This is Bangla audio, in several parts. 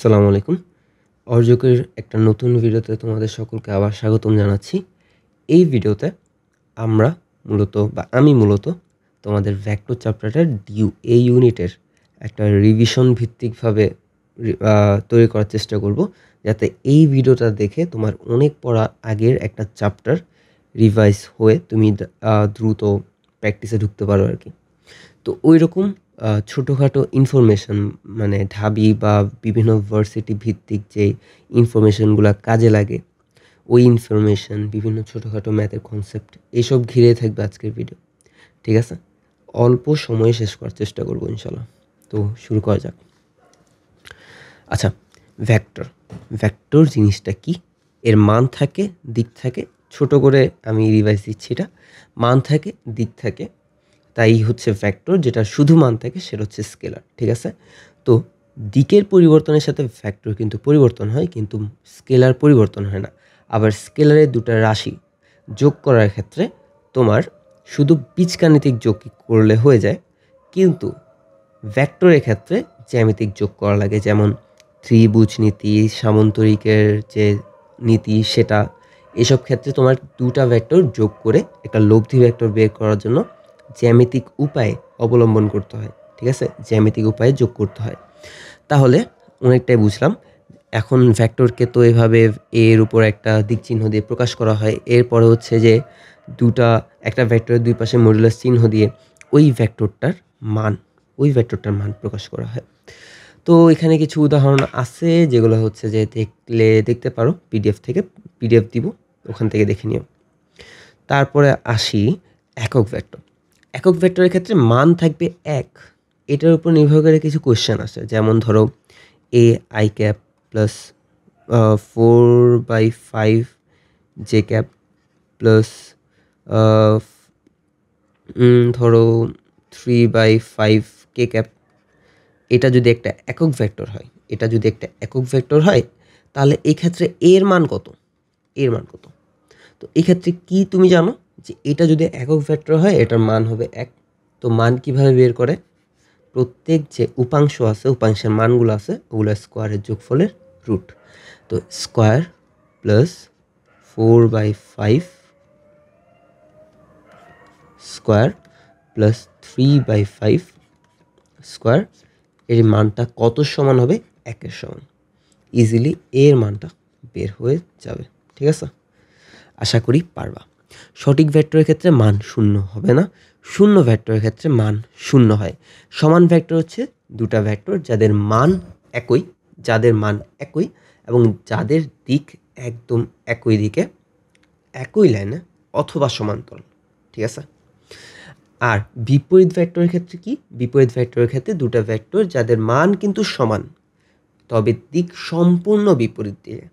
আসসালামু আলাইকুম। অর্জকের একটা নতুন ভিডিওতে তোমাদের সকলকে আবার স্বাগতম জানাচ্ছি। এই ভিডিওতে আমরা আমি মূলত তোমাদের ভেক্টর চ্যাপ্টারটার এই ইউনিটের একটা রিভিশন ভিত্তিকভাবে তৈরি করার চেষ্টা করব, যাতে এই ভিডিওটা দেখে তোমার অনেক পড়া আগের একটা চ্যাপ্টার রিভাইজ হয়ে তুমি দ্রুত প্র্যাকটিসে ঢুকতে পারো আরকি। তো ঐরকম ছোটোখাটো ইনফরমেশন, মানে ঢাবি বা বিভিন্ন ভার্সিটি ভিত্তিক যে ইনফরমেশনগুলা কাজে লাগে, ওই ইনফরমেশন, বিভিন্ন ছোটোখাটো ম্যাথের কনসেপ্ট, এসব ঘিরে থাকবে আজকের ভিডিও। ঠিক আছে? অল্প সময়ে শেষ করার চেষ্টা করব ইনশাল্লাহ। তো শুরু করা যাক। আচ্ছা, ভেক্টর জিনিসটা কি? এর মান থাকে, দিক থাকে। ছোট করে আমি রিভাইজ দিচ্ছি এটা। মান থাকে, দিক থাকে, তাই হচ্ছে ভেক্টর। যেটা শুধু মান থাকে সেটা হচ্ছে স্কেলার। ঠিক আছে? তো দিকের পরিবর্তনের সাথে ভেক্টর কিন্তু পরিবর্তন হয়, কিন্তু স্কেলার পরিবর্তন হয় না। আবার স্কেলারের দুটো রাশি যোগ করার ক্ষেত্রে তোমার শুধু বীজগাণিতিক যোগ করলে হয়ে যায়, কিন্তু ভেক্টরের ক্ষেত্রে জ্যামিতিক যোগ করা লাগে। যেমন ত্রিভুজ নীতি, সামন্তরিকের যে নীতি, সেটা এসব ক্ষেত্রে তোমার দুটা ভেক্টর যোগ করে একটা লব্ধি ভেক্টর বের করার জন্য জ্যামিতিক উপায় অবলম্বন করতে হয়। ঠিক আছে? জ্যামিতিক উপায়ে যোগ করতে হয়। তাহলে অনেকটাই বুঝলাম। এখন ভেক্টরকে তো এভাবে এর উপর একটা দিক চিহ্ন দিয়ে প্রকাশ করা হয়। এরপরে হচ্ছে যে একটা ভেক্টরের দুই পাশে মডুলাস চিহ্ন দিয়ে ওই ভেক্টরটার মান প্রকাশ করা হয়। তো এখানে কিছু উদাহরণ আছে, যেগুলো হচ্ছে যে দেখতে পারো পিডিএফ দিব, ওখান থেকে দেখে নিও। তারপরে আসি একক ভেক্টর। একক ভেক্টরের ক্ষেত্রে মান থাকবে 1। এটার উপর নির্ভর করে কিছু কোয়েশ্চেন আছে। যেমন ধরো A I cap plus 4/5 J cap plus ধরো 3/5 কে ক্যাপ। এটা যদি একটা একক ভেক্টর হয়, তাহলে এই ক্ষেত্রে এর মান কত? তো এক্ষেত্রে কি তুমি জানো যে এটা যদি একক ভেক্টর হয়, এটার মান হবে 1। তো মান কিভাবে বের করে? প্রত্যেক যে উপাংশের মানগুলো আছে, ওগুলো স্কোয়ারের যোগফলের রুট। তো square plus 4/5 square plus 3/5 square, এর মানটা কত সমান হবে? 1-এর সমান। ইজিলি এর মানটা বের হয়ে যাবে। ঠিক আছে? আশা করি পারবা। সঠিক ভেক্টরের ক্ষেত্রে মান 0 হবে না। শূন্য ভেক্টরের ক্ষেত্রে মান 0 হয়। সমান ভেক্টর হচ্ছে দুটা ভেক্টর যাদের মান একই এবং যাদের দিক একদম একই দিকে, একই লাইনে অথবা সমান্তরাল। ঠিক আছে? আর বিপরীত ভেক্টরের ক্ষেত্রে কি? বিপরীত ভেক্টরের ক্ষেত্রে দুটা ভেক্টর যাদের মান কিন্তু সমান, তবে দিক সম্পূর্ণ বিপরীত দিকে,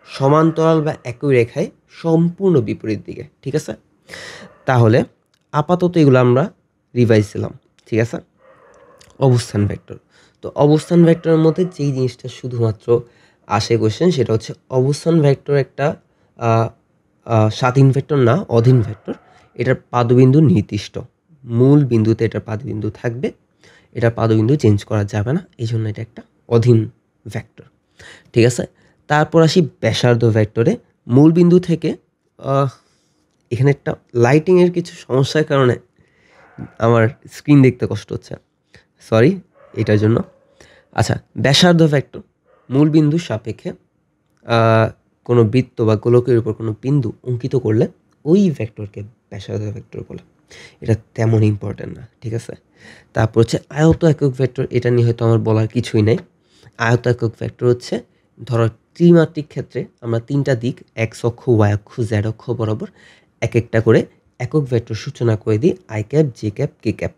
সমান্তরাল বা একই রেখায় সম্পূর্ণ বিপরীত দিকে। ঠিক আছে? তাহলে আপাতত এগুলো আমরা রিভাইজ দিলাম। ঠিক আছে? অবস্থান ভেক্টর। তো অবস্থান ভেক্টরের মধ্যে যেই জিনিসটা শুধুমাত্র আসে কোশ্চেন, সেটা হচ্ছে অবস্থান ভেক্টর একটা স্বাধীন ভেক্টর না, অধীন ভেক্টর। এটার পাদবিন্দু নির্দিষ্ট। মূল বিন্দুতে এটার পাদবিন্দু থাকবে, এটার পাদবিন্দু চেঞ্জ করা যাবে না, এই জন্য এটা একটা অধীন ভেক্টর। ঠিক আছে? তারপর আসি ব্যাসার্ধ ভেক্টরে। মূল বিন্দু থেকে এখানে একটা লাইটিংয়ের কিছু সমস্যার কারণে আমার স্ক্রিন দেখতে কষ্ট হচ্ছে, সরি এটার জন্য। আচ্ছা, ব্যাসার্ধ ভেক্টর মূল বিন্দুর সাপেক্ষে কোনো বৃত্ত বা গোলকের উপর কোনো বিন্দু অঙ্কিত করলে ওই ভেক্টরকে ব্যাসার্ধ ভেক্টর বলে। এটা তেমন ইম্পর্টেন্ট না। ঠিক আছে? তারপর হচ্ছে আয়ত একক ভেক্টর। এটা নিয়ে হয়তো আমার বলার কিছুই নেই। আয়ত একক ভেক্টর হচ্ছে, ধরো ত্রিমাত্রিক ক্ষেত্রে আমরা তিনটা দিক, এক্স অক্ষ, ওয়াই অক্ষ, জেড অক্ষ বরাবর এক একটা করে একক ভেক্টর সূচনা করে দিই, I cap, J cap, K cap.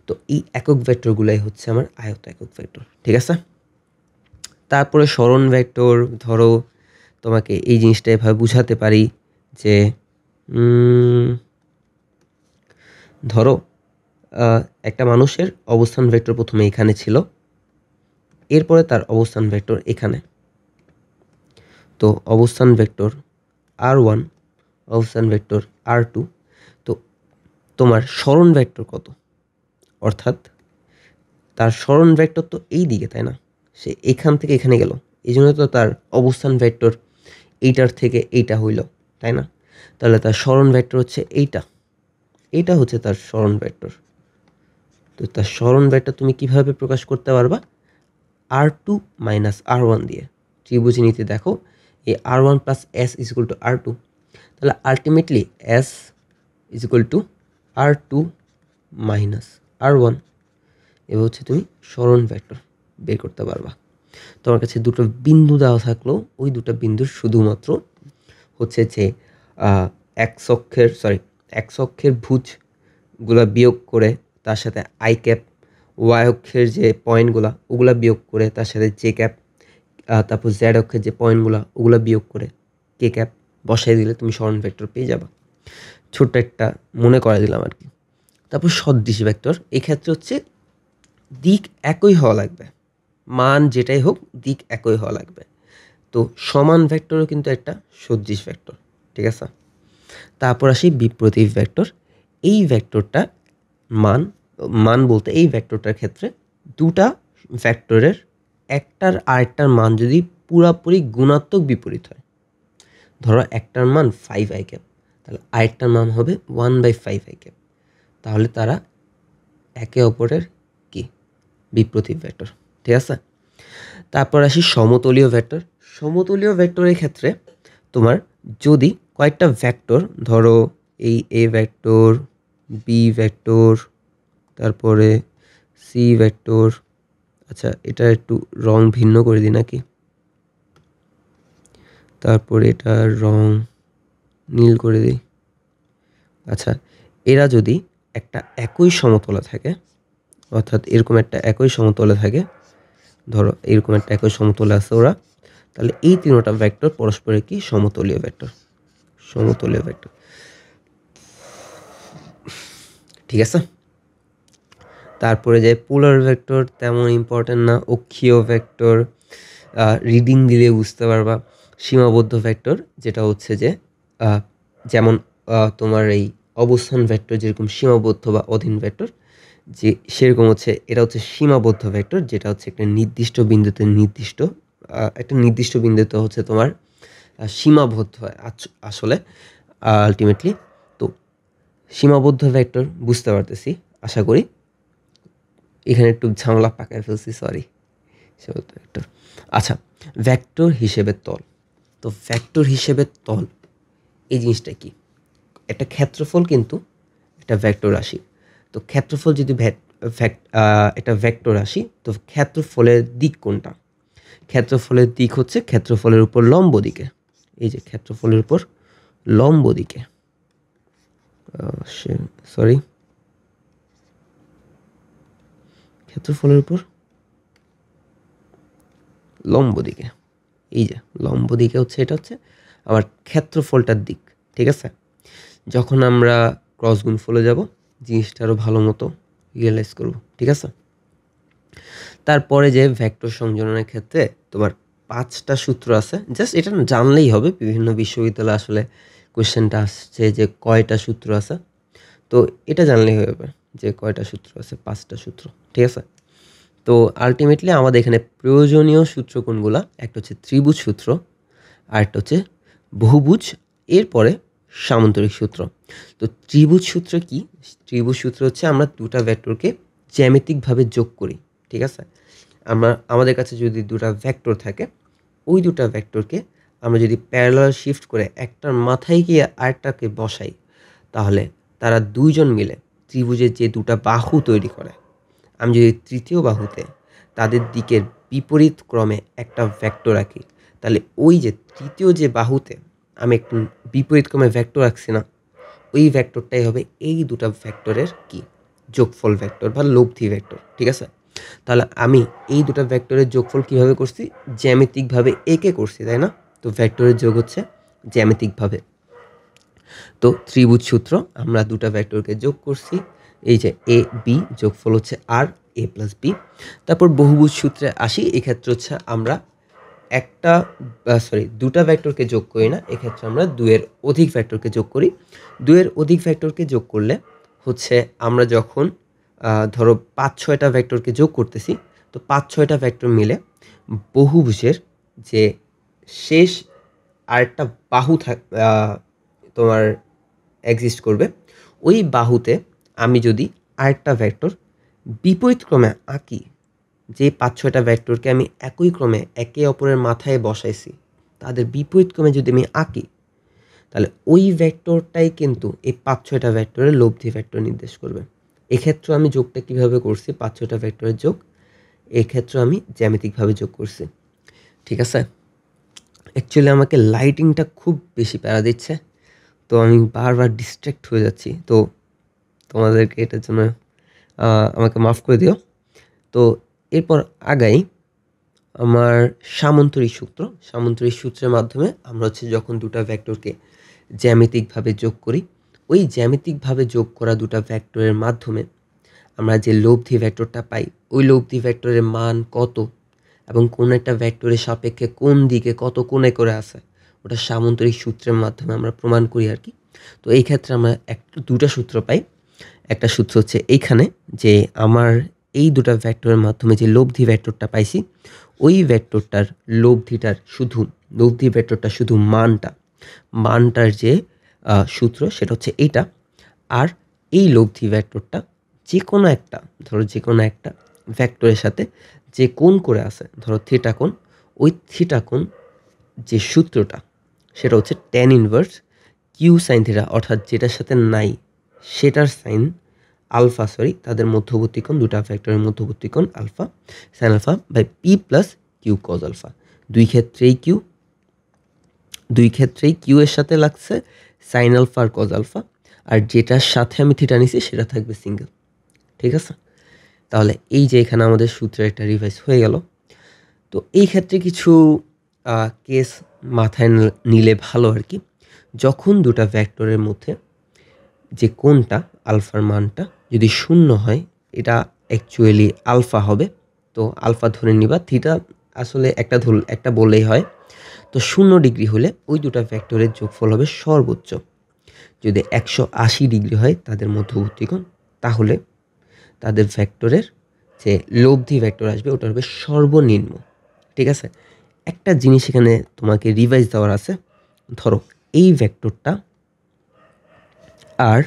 তো এই একক ভেক্টরগুলাই হচ্ছে আমার আয়ত একক ভেক্টর। ঠিক আছে? তারপরে সরণ ভেক্টর। ধরো তোমাকে এই জিনিসটা এভাবে বুঝাতে পারি যে ধরো একটা মানুষের অবস্থান ভেক্টর প্রথমে এখানে ছিল, এরপরে তার অবস্থান ভেক্টর এখানে। তো অবস্থান ভেক্টর r1, অবস্থান ভেক্টর r2। তো তোমার সরণ ভেক্টর কত? অর্থাৎ তার সরণ ভেক্টর তো এই দিকে, তাই না? সে এখান থেকে এখানে গেল, এই জন্য তো তার অবস্থান ভেক্টর এইটার থেকে এইটা হইল, তাই না? তাহলে তার সরণ ভেক্টর হচ্ছে এইটা হচ্ছে তার সরণ ভেক্টর। তো তার সরণ ভেক্টর তুমি কিভাবে প্রকাশ করতে পারবা? R2 মাইনাস R1 দিয়ে। ত্রিভুজ নীতি দেখো, এই R1 plus S is equal two R2, তাহলে ultimately S is equal two R2 minus R1। এবার হচ্ছে তুমি সরণ ভেক্টর বের করতে পারবা। তোমার কাছে দুটো বিন্দু দেওয়া থাকলো, ওই দুটো বিন্দুর শুধুমাত্র হচ্ছে যে এক্স অক্ষের ভুজগুলা বিয়োগ করে তার সাথে আই ক্যাপ, ওয়াই অক্ষের যে পয়েন্টগুলা ওগুলা বিয়োগ করে তার সাথে জে ক্যাপ, তারপর জেড অক্ষের যে পয়েন্টগুলা ওগুলা বিয়োগ করে কে ক্যাপ বসাই দিলে তুমি সরণ ভেক্টর পেয়ে যাবা। ছোট্ট একটা মনে করা দিলাম আর কি। তারপর সদৃশ ভেক্টর, এই ক্ষেত্রে হচ্ছে দিক একই হওয়া লাগবে, মান যেটাই হোক দিক একই হওয়া লাগবে। তো সমান ভেক্টরও কিন্তু একটা সদৃশ ভেক্টর, ঠিক আছে? তারপর আসি বিপ্রতীপ ভেক্টর। এই ভেক্টরটা মান বলতে এই ভেক্টরটার ক্ষেত্রে দুটা ভেক্টরের একটার আরেকটার মান যদি পুরাপুরি গুণাত্মক বিপরীত হয়, ধরো একটার মান 5i ক্যাপ, তাহলে আরেকটার মান হবে 1/5i ক্যাপ, তাহলে তারা একে অপরের কি বিপ্রতীপ ভেক্টর, ঠিক আছে? তারপর আসি সমতলীয় ভেক্টর। সমতলীয় ভেক্টরের ক্ষেত্রে তোমার যদি কয়েকটা ভেক্টর, ধরো এই এ ভেক্টর, বি ভেক্টর, তারপরে সি ভেক্টর, আচ্ছা এটা একটু রং ভিন্ন করে দিই নাকি, তারপরে এটা রং নীল করে দিই। আচ্ছা, এরা যদি একটা একই সমতলে থাকে, অর্থাৎ এরকম একটা একই সমতলে থাকে, ধরো এরকম একটা একই সমতলে আছে ওরা, তাহলে এই তিনটা ভেক্টর পরস্পরের কি সমতলীয় ভেক্টর, ঠিক আছে? তারপরে যে পোলার ভেক্টর তেমন ইম্পর্টেন্ট না, অক্ষীয় ভেক্টর রিডিং দিলে বুঝতে পারবা। সীমাবদ্ধ ভেক্টর যেটা হচ্ছে যে যেমন তোমার এই অবস্থান ভেক্টর যেরকম সীমাবদ্ধ বা অধীন ভেক্টর, যে সেরকম হচ্ছে এটা হচ্ছে সীমাবদ্ধ ভেক্টর, যেটা হচ্ছে একটা নির্দিষ্ট বিন্দুতে হচ্ছে তোমার সীমাবদ্ধ হয় আসলে আলটিমেটলি। তো সীমাবদ্ধ ভেক্টর বুঝতে পারতেছি আশা করি, এখানে একটু ঝামেলা পাকায় ফেলছি, সরি। ভেক্টর, আচ্ছা, ভেক্টর হিসেবে তল। তো ভেক্টর হিসেবে তল এই জিনিসটা কি? একটা ক্ষেত্রফল কিন্তু একটা ভেক্টর রাশি। তো ক্ষেত্রফল যদি একটা ভেক্টর রাশি, তো ক্ষেত্রফলের দিক কোনটা? ক্ষেত্রফলের দিক হচ্ছে ক্ষেত্রফলের উপর লম্ব দিকে। এই যে ক্ষেত্রফলের উপর লম্ব দিকে, ক্ষেত্রফলের উপর লম্ব দিকে, এই যে লম্ব দিকে হচ্ছে এটা হচ্ছে আমার ক্ষেত্রফলটার দিক, ঠিক আছে? যখন আমরা ক্রস গুণফলে যাব জিনিসটা আরও ভালো মতো রিয়েলাইজ করব, ঠিক আছে? তারপরে যে ভেক্টর সংযোজনের ক্ষেত্রে তোমার 5টা সূত্র আছে, জাস্ট এটা জানলেই হবে। বিভিন্ন বিশ্ববিদ্যালয়ে আসলে কোয়েশ্চেনটা আসছে যে কয়টা সূত্র আছে, তো এটা জানলেই হয়ে যাবে যে কয়টা সূত্র আছে, 5টা সূত্র, ঠিক আছে? তো আলটিমেটলি আমাদের এখানে প্রয়োজনীয় সূত্র কোনগুলা? একটা হচ্ছে ত্রিভুজ সূত্র, আর একটা হচ্ছে বহুভুজ, এরপরে সামান্তরিক সূত্র। তো ত্রিভুজ সূত্র কি? ত্রিভুজ সূত্র হচ্ছে আমরা দুটা ভেক্টরকে জ্যামিতিকভাবে যোগ করি, ঠিক আছে? আমাদের কাছে যদি দুটা ভেক্টর থাকে, ওই দুটা ভেক্টরকে আমরা যদি প্যারালাল শিফট করে একটার মাথায় গিয়ে আরেকটাকে বসাই, তাহলে তারা দুইজন মিলে ত্রিভুজের যে দুটা বাহু তৈরি করে, আমি যদি তৃতীয় বাহুতে তাদের দিকের বিপরীত ক্রমে একটা ভেক্টর রাখি, তাহলে ওই যে তৃতীয় যে বাহুতে আমি একটু বিপরীত ক্রমে ভেক্টর রাখছি না, ওই ভেক্টরটাই হবে এই দুটা ভেক্টরের কি যোগফল ভেক্টর বা লব্ধি ভেক্টর, ঠিক আছে? তাহলে আমি এই দুটা ভেক্টরের যোগফল কিভাবে করছি? জ্যামিতিকভাবে এঁকে করছি, তাই না? তো ভেক্টরের যোগ হচ্ছে জ্যামিতিকভাবে। তো ত্রিভুজ সূত্র, আমরা দুটা ভেক্টরকে যোগ করছি, এই যে এ বি, যোগফল হচ্ছে আর এ প্লাস বি। তারপর বহুভুজ সূত্রে আসি, এক্ষেত্রে হচ্ছে আমরা দুটা ভেক্টরকে যোগ করি না, এক্ষেত্রে আমরা দুয়ের অধিক ভেক্টরকে যোগ করি। দুয়ের অধিক ভেক্টরকে যোগ করলে হচ্ছে আমরা যখন ধরো 5-6টা ভেক্টরকে যোগ করতেছি, তো 5-6টা ভেক্টর মিলে বহুভুজের যে শেষ আরেকটা বাহু তোমার এক্সিস্ট করবে, ওই বাহুতে আমি যদি আরেকটা ভেক্টর বিপরীত ক্রমে আঁকি, যে 5-6টা ভেক্টরকে আমি একই ক্রমে একে অপরের মাথায় বসাইছি, তাদের বিপরীত ক্রমে যদি আমি আঁকি, তাহলে ওই ভেক্টরটাই কিন্তু এই 5-6টা ভেক্টরের লব্ধি ভেক্টর নির্দেশ করবে। এক্ষেত্রে আমি যোগটা কীভাবে করছি, 5-6টা ভেক্টরের যোগ, এক্ষেত্রে আমি জ্যামিতিকভাবে যোগ করছি। ঠিক আছে, অ্যাকচুয়ালি আমাকে লাইটিংটা খুব বেশি প্যারা দিচ্ছে, তো আমি বারবার ডিস্ট্র্যাক্ট হয়ে যাচ্ছি, তো তোমাদেরকে এটার জন্য আমাকে মাফ করে দিও। তো এরপর আগাই আমার সামন্তরিক সূত্রের মাধ্যমে আমরা যখন দুটা ভেক্টরকে জ্যামিতিকভাবে যোগ করি, ওই জ্যামিতিকভাবে যোগ করা দুটা ভেক্টরের মাধ্যমে আমরা যে লব্ধি ভেক্টরটা পাই, ওই লব্ধি ভেক্টরের মান কত এবং কোন একটা ভেক্টরের সাপেক্ষে কোন দিকে কত কোণে করে আছে, ওটা সামন্তরিক সূত্রের মাধ্যমে আমরা প্রমাণ করি আর কি। তো এই ক্ষেত্রে আমরা দুটা সূত্র পাই। একটা সূত্র হচ্ছে এইখানে, যে আমার এই দুটা ভেক্টরের মাধ্যমে যে লব্ধি ভেক্টরটা পাইছি, ওই ভেক্টরটার লব্ধি ভেক্টরটা শুধু মানটার যে সূত্র সেটা হচ্ছে এইটা। আর এই লব্ধি ভেক্টরটা যে কোনো একটা ভেক্টরের সাথে যে কোণ করে আছে, ধরো থিটা কোণ, ওই থিটা কোণ যে সূত্রটা সেটা হচ্ছে tan inverse Q sine theta, অর্থাৎ যেটার সাথে নাই সেটার সাইন আলফা, তাদের মধ্যবর্তী কোণ, দুটা ভেক্টরের মধ্যবর্তী কোণ alpha, sine alpha by P plus Q cos alpha. দুই ক্ষেত্রেই কিউ এর সাথে লাগছে সাইন আলফা আর কজ আলফা, আর যেটার সাথে আমি থিটা নিছি সেটা থাকবে সিঙ্গেল। ঠিক আছে, তাহলে এই যে এখানে আমাদের সূত্রের একটা রিভাইজ হয়ে গেল। তো এই ক্ষেত্রে কিছু কেস মাথায় নিলে ভালো আর কি। যখন দুটা ভেক্টরের মধ্যে যে কোণটা আলফার মানটা যদি 0 হয়, এটা অ্যাকচুয়ালি আলফা হবে, তো আলফা ধরে নিবা, থিটা আসলে একটা বললেই হয়। তো 0 ডিগ্রি হলে ওই দুটা ভেক্টরের যোগফল হবে সর্বোচ্চ। যদি 180 ডিগ্রি হয় তাদের মধ্যবর্তী কোণ, তাহলে তাদের ভেক্টরের যে লব্ধি ভেক্টর আসবে ওটা হবে সর্বনিম্ন। ঠিক আছে, একটা জিনিস এখানে তোমাকে রিভাইজ দেওয়ার আছে। ধরো এই ভেক্টরটা আর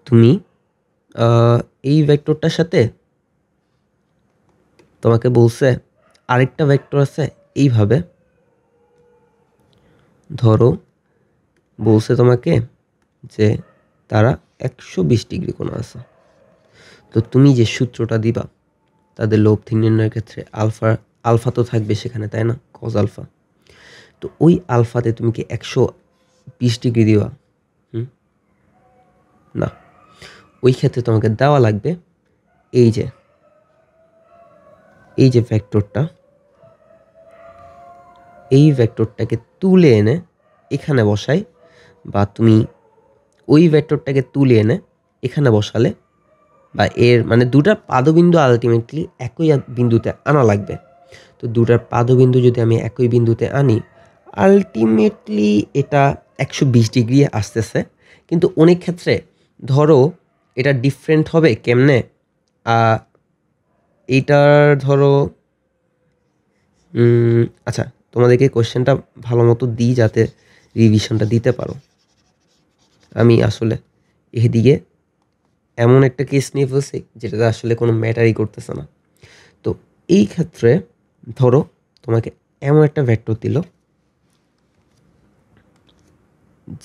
তুমি এই ভেক্টরটার সাথে তোমাকে বলছে আরেকটা ভেক্টর আছে, এইভাবে ধরো বলছে তোমাকে যে তারা 120 ডিগ্রি কোণ আছে। তো তুমি যে সূত্রটা দিবা তাদের লব্ধি নির্ণয়ের ক্ষেত্রে, আলফা তো থাকবে সেখানে, তাই না, কজ আলফা। তো ওই আলফাতে তুমি কি 120 ডিগ্রি দিবা? না, ওই ক্ষেত্রে তোমাকে দেওয়া লাগবে এই যে ভেক্টরটা, এই ভেক্টরটাকে তুলে এনে এখানে বসাই, বা তুমি ওই ভেক্টরটাকে তুলে এনে এখানে বসালে, বা এর মানে দুটার পাদবিন্দু আলটিমেটলি একই বিন্দুতে আনা লাগবে। তো দুটার পাদবিন্দু যদি আমি একই বিন্দুতে আনি, আলটিমেটলি এটা 120 ডিগ্রি আসতেছে। কিন্তু অনেক ক্ষেত্রে ধরো এটা ডিফারেন্ট হবে কেমনে, এইটার ধরো আচ্ছা, তোমাদেরকে কোশ্চেনটা ভালো মতো দিই যাতে রিভিশনটা দিতে পারো। আমি আসলে এদিকে এমন একটা কেস নিয়ে ফেলছি যেটাতে আসলে কোনো ম্যাটারই করতেছে না। তো এই ক্ষেত্রে ধরো তোমাকে এমন একটা ভেক্টর দিল,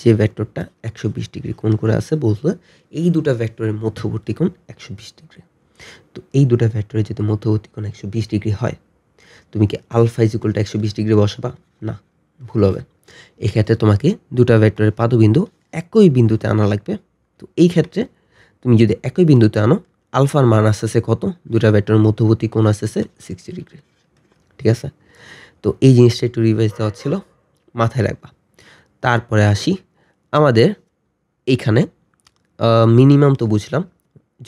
যে ভেক্টরটা 120 ডিগ্রি কোণ করে আছে, বলতে এই দুটা ভেক্টরের মধ্যবর্তী কোণ 120 ডিগ্রি। তো এই দুটা ভেক্টরের যদি মধ্যবর্তী কোণ 120 ডিগ্রি হয়, তুমি কি আলফা ইকুয়াল টু 120 ডিগ্রি বসাবা? না, ভুল হবে। এক্ষেত্রে তোমাকে দুটা ভেক্টরের পাদবিন্দু একই বিন্দুতে আনা লাগবে। তো এই ক্ষেত্রে তুমি যদি একই বিন্দুতে আনো, আলফার মান আসতেছে কত, দুটা ভেক্টরের মধ্যবর্তী কোণ আসতেছে 60 ডিগ্রি। ঠিক আছে, তো এই জিনিসটা একটু রিভাইজ দেওয়া ছিল, মাথায় রাখবা। তারপরে আসি আমাদের এইখানে মিনিমাম তো বুঝলাম,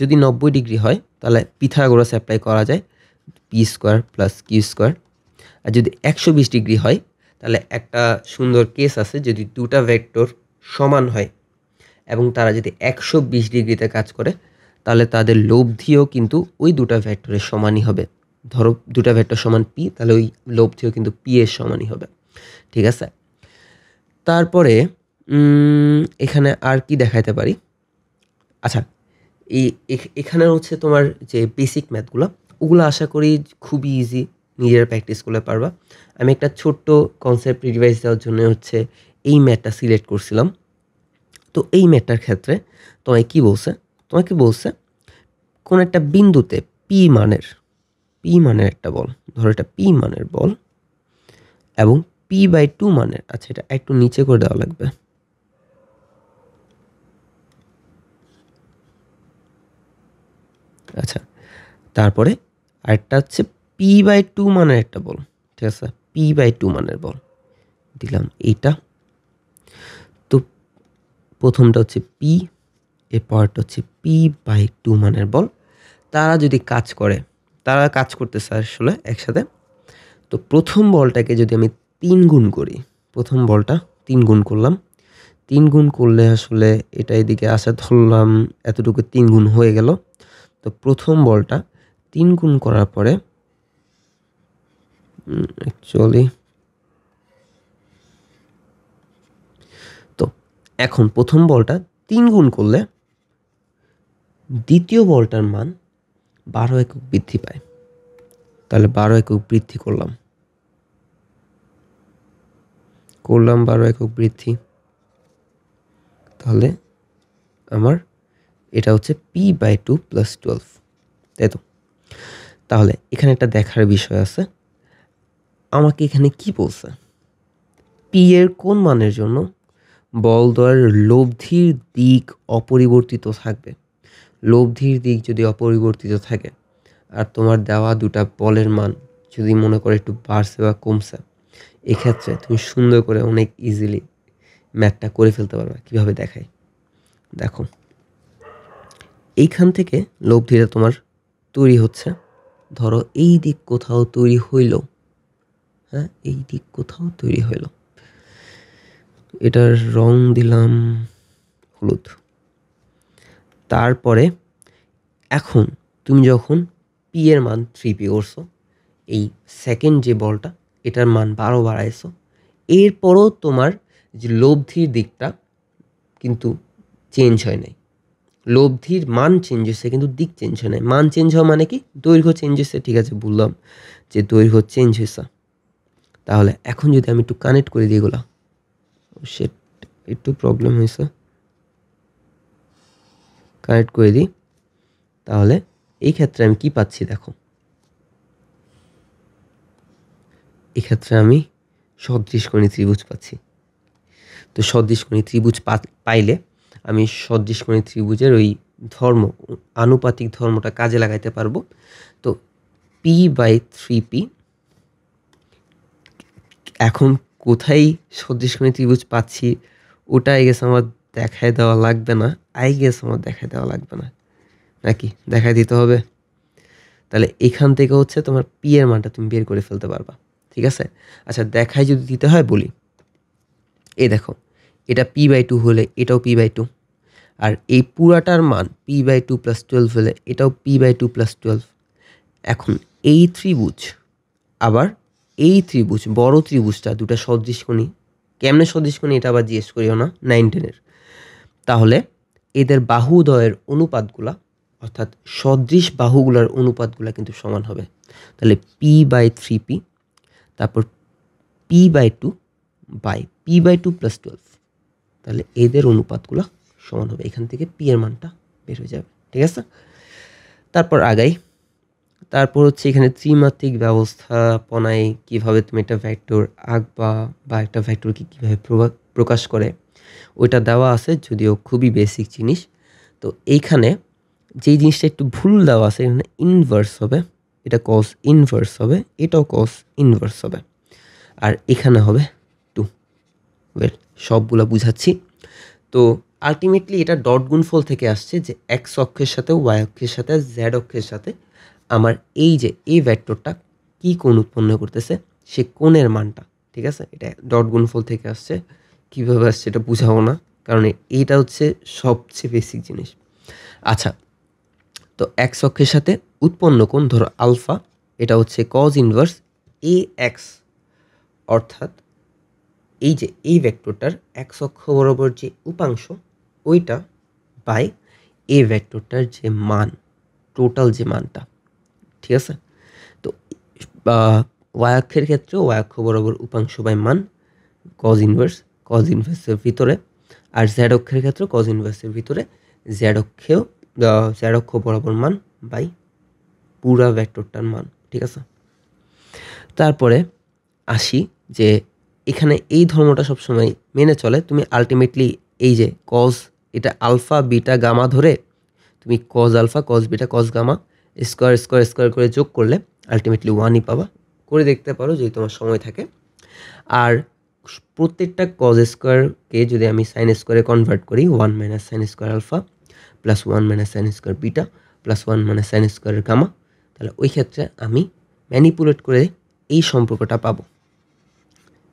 যদি 90 ডিগ্রি হয় তাহলে পিথাগোরাস অ্যাপ্লাই করা যায়, P square plus Q square. আর যদি 120 ডিগ্রি হয় তাহলে একটা সুন্দর কেস আছে, যদি দুটা ভেক্টর সমান হয় এবং তারা যদি 120 ডিগ্রিতে কাজ করে, তাহলে তাদের লব্ধিও কিন্তু ওই দুটা ভেক্টরের সমানই হবে। ধরো দুটা ভেক্টর সমান পি, তাহলে ওই লব্ধিও কিন্তু পি এর সমানই হবে। ঠিক আছে, তারপরে এখানে আর কি দেখাইতে পারি? আচ্ছা, এখানে হচ্ছে তোমার যে বেসিক ম্যাথগুলো, ওগুলো আশা করি খুবই ইজি, নিজেরা প্র্যাকটিস করলে পারবা। আমি একটা ছোট্ট কনসেপ্ট রিভাইজ দেওয়ার জন্য হচ্ছে এই ম্যাথটা সিলেক্ট করছিলাম। তো এই ম্যাথটার ক্ষেত্রে তোমাকে কি বলছে কোন একটা বিন্দুতে পি মানের একটা বল, ধরো এটা পি মানের বল এবং p/2 মানের, আচ্ছা এটা একটু নিচে করে দেওয়া লাগবে, আচ্ছা তারপরে আরেকটা হচ্ছে p/2 মানের একটা বল, ঠিক আছে, p/2 মানের বল দিলাম এইটা। তো প্রথমটা হচ্ছে পি, এর পরটা হচ্ছে p/2 মানের বল। তারা যদি তারা কাজ করতেছে আসলে একসাথে। তো প্রথম বলটাকে যদি আমি 3 গুণ করি, প্রথম বলটা 3 গুণ করলাম, 3 গুণ করলে আসলে এটা এদিকে আসা ধরলাম এতটুকু 3 গুণ হয়ে গেল। তো প্রথম বলটা 3 গুণ করার পরে অ্যাকচুয়ালি তো এখন প্রথম বলটা 3 গুণ করলে দ্বিতীয় বলটার মান 12 একক বৃদ্ধি পায়। তাহলে 12 একক বৃদ্ধি করলাম 12 একক বৃদ্ধি, তাহলে আমার এটা হচ্ছে p/2 + 12, তাই তো? তাহলে এখানে একটা দেখার বিষয় আছে, আমাকে এখানে কি বলছে, পি এর কোন মানের জন্য বল দ্বয়ের লব্ধির দিক অপরিবর্তিত থাকবে। লব্ধির দিক যদি অপরিবর্তিত থাকে আর তোমার দেওয়া দুটা বলের মান যদি মনে করো একটু বাড়ছে বা কমছে, এক্ষেত্রে তুমি সুন্দর করে অনেক ইজিলি ম্যাথটা করে ফেলতে পারবে। কিভাবে দেখাই দেখো, এইখান থেকে লব্ধিটা তোমার তৈরি হচ্ছে, ধরো এই দিক কোথাও তৈরি হইল, হ্যাঁ এই দিক কোথাও তৈরি হইল, এটার রং দিলাম হলুদ। তারপরে এখন তুমি যখন পি এর মান 3p করছো, এই সেকেন্ড যে বলটা এটার মান 12 বাড়াইছো, এরপরও তোমার যে লব্ধির দিকটা কিন্তু চেঞ্জ হয় নাই। লব্ধির মান চেঞ্জ হয়েছে কিন্তু দিক চেঞ্জ হয় নাই। মান চেঞ্জ হওয়া মানে কি, দৈর্ঘ্য চেঞ্জ হয়েছে, ঠিক আছে বললাম যে দৈর্ঘ্য চেঞ্জ হয়েছে। তাহলে এখন যদি আমি একটু কানেক্ট করে দিই এগুলা, সে একটু প্রবলেম হয়েছে, কানেক্ট করে দিই, তাহলে এই ক্ষেত্রে আমি কি পাচ্ছি দেখো, এক্ষেত্রে আমি সদৃশকোণী ত্রিভুজ পাচ্ছি। তো সদৃশকোণী ত্রিভুজ পাইলে আমি সদৃশকোণী ত্রিভুজের ওই আনুপাতিক ধর্মটা কাজে লাগাইতে পারবো। তো p/3p, এখন কোথায় সদৃশকোণী ত্রিভুজ পাচ্ছি ওটা আমার দেখায় দেওয়া লাগবে না, আমার দেখায় দেওয়া লাগবে না, নাকি দেখায় দিতে হবে? তাহলে এখান থেকে হচ্ছে তোমার পি এর মানটা তুমি বের করে ফেলতে পারবা, ঠিক আছে? আচ্ছা দেখায় যদি দিতে হয় বলি, এই দেখো এটা p/2 হলে এটাও p/2, আর এই পুরাটার মান p/2 + 12 হলে এটাও p/2 + 12। এখন এই ত্রিভুজ আবার এই ত্রিভুজ, বড় ত্রিভুজটা দুটা সদৃশকোণী, কেমনে সদৃশকোণী এটা আবার জিজ্ঞেস করিও না 9 10-এর। তাহলে এদের বাহুদ্বয়ের অনুপাতগুলা, অর্থাৎ সদৃশ বাহুগুলার অনুপাতগুলা কিন্তু সমান হবে। তাহলে p/3p, তারপর p/2 বাই p/2 + 12, তাহলে এদের অনুপাতগুলো সমান হবে। এখান থেকে পি এর মানটা বের হয়ে যাবে, ঠিক আছে? তারপর আগাই, তারপর হচ্ছে এখানে ত্রিমাত্রিক ব্যবস্থাপনায় কিভাবে তুমি একটা ভেক্টর আঁকবা বা একটা ভেক্টরকে কীভাবে প্রকাশ করে ওইটা দেওয়া আছে, যদিও খুবই বেসিক জিনিস। তো এইখানে যেই জিনিসটা একটু ভুল দেওয়া আছে, এখানে ইনভার্স হবে, এটা কস ইনভার্স হবে, এটাও কস ইনভার্স হবে, আর এখানে হবে 2। ওয়েট সবগুলো বুঝাচ্ছি। তো আলটিমেটলি এটা ডট গুণফল থেকে আসছে, যে এক্স অক্ষের সাথে ওয়াই অক্ষের সাথে জেড অক্ষের সাথে আমার এই যে এই ভেক্টরটা কি কোণ উৎপন্ন করতেছে সে কোণের মানটা, ঠিক আছে? এটা ডট গুণফল থেকে আসছে, কীভাবে আসছে এটা বুঝাবো না, কারণ এইটা হচ্ছে সবচেয়ে বেসিক জিনিস। আচ্ছা তো এক্স অক্ষের সাথে উৎপন্ন কোণ ধরো আলফা, এটা হচ্ছে কজ ইনভার্স এ এক্স, অর্থাৎ এই যে এই ভেক্টরটার এক্স অক্ষ বরাবর যে উপাংশ ওইটা বাই এই ভেক্টরটার যে মান, টোটাল যে মানটা, ঠিক আছে। তো ওয়াই অক্ষের ক্ষেত্রে ওয়াই অক্ষ বরাবর উপাংশ বাই মান কজ ইনভার্সের ভিতরে, আর জেড অক্ষের ক্ষেত্রে কজ ইনভার্সের ভিতরে জেড অক্ষ বরাবর মান বাই পুরা ভেক্টরটার মান, ঠিক আছে। তারপরে আসি যে এখানে এই ধর্মটা সবসময় মেনে চলে, তুমি আলটিমেটলি এই যে কজ, এটা আলফা বিটা গামা ধরে তুমি cos alpha cos beta cos gamma square square square করে যোগ করলে আলটিমেটলি ওয়ানই পাবা। করে দেখতে পারো যদি তোমার সময় থাকে। আর প্রত্যেকটা কজ স্কোয়ারকে যদি আমি সাইন স্কোয়ারে কনভার্ট করি, 1 minus sine square alpha plus 1 minus sine square beta plus 1 minus sine স্কোয়ারের গামা, তাহলে ওই ক্ষেত্রে আমি ম্যানিপুলেট করে এই সম্পর্কটা পাবো,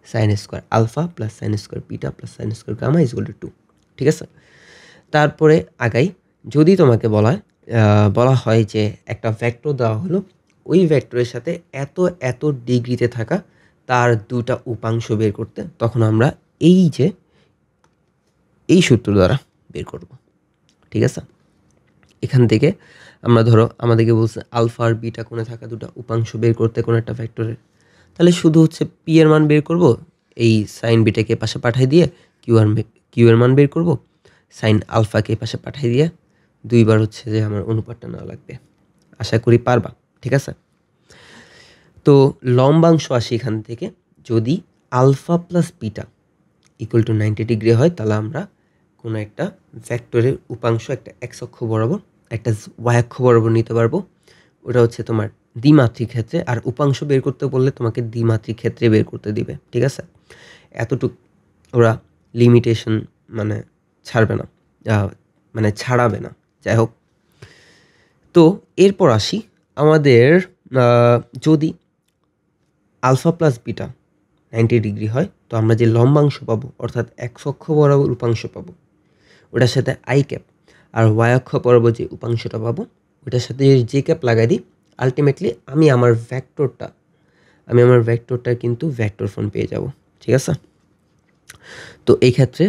sine square alpha plus sine square beta plus sine square gamma is equal to 2, ঠিক আছে। তারপরে আগাই, যদি তোমাকে বলা হয় যে একটা ভেক্টর দেওয়া হলো, ওই ভেক্টরের সাথে এত এত ডিগ্রিতে থাকা তার দুটা উপাংশ বের করতে, তখন আমরা এই সূত্র দ্বারা বের করব, ঠিক আছে। এখান থেকে আমরা ধরো আমাদেরকে বলছে আলফা আর বিটা কোণে থাকা দুটা উপাংশ বের করতে কোনো একটা ভেক্টরের, তাহলে শুধু হচ্ছে পি এর মান বের করব, এই সাইন বিটাকে পাশে পাঠিয়ে দিয়ে কিউ এর মান বের করব, সাইন আলফাকে পাশে পাঠিয়ে দিয়ে দুইবার হচ্ছে যে আমার অনুপাতটা নেওয়া লাগবে। আশা করি পারবা, ঠিক আছে। তো লম্বাংশ আসি এখান থেকে, যদি alpha plus beta equal to 90 degree হয়, তাহলে আমরা কোনো একটা ভেক্টরের উপাংশ একটা এক্স অক্ষ বরাবর একটা ওয়াই অক্ষ বরাবর নিতে পারবো। ওটা হচ্ছে তোমার দ্বিমাত্রিক ক্ষেত্রে, আর উপাংশ বের করতে বললে তোমাকে দ্বিমাত্রিক ক্ষেত্রে বের করতে দিবে, ঠিক আছে। এতটুক ওরা লিমিটেশন মানে ছাড়বে না, মানে ছাড়াবে না, যাই হোক। তো এরপর আসি আমাদের, যদি আলফা প্লাস বিটা 90 ডিগ্রি হয়, তো আমরা যে লম্বাংশ পাবো অর্থাৎ এক্স অক্ষ বরাবর উপাংশ পাবো ওটার সাথে আই ক্যাপ, আর ওয়াই অক্ষ বরাবর যে উপাংশটা পাবো ওটার সাথে যদি জে ক্যাপ লাগাই দিই, আলটিমেটলি আমি আমার ভেক্টরটা কিন্তু ভেক্টর ফর্ম পেয়ে যাব, ঠিক আছে। তো এই ক্ষেত্রে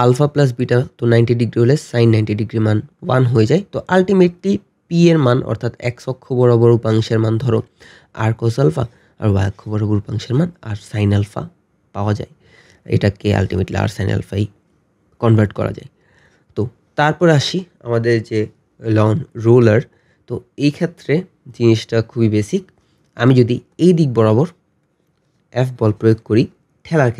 আলফা প্লাস বিটা তো 90 ডিগ্রি হলে সাইন 90 ডিগ্রি মান 1 হয়ে যায়। তো আলটিমেটলি পি এর মান অর্থাৎ এক্স অক্ষ বরাবর উপাংশের মান ধরো আর কোস আলফা, আর ওয়াই অক্ষ বরাবর উপাংশের মান আর সাইন আলফা পাওয়া যায়। এটাকে আলটিমেটলি আর সাইন আলফাই কনভার্ট করা যায়। তো তারপর আসি আমাদের যে লন রোলার, তো এই ক্ষেত্রে জিনিসটা খুবই বেসিক। আমি যদি এই দিক বরাবর এফ বল প্রয়োগ করি ঠেলার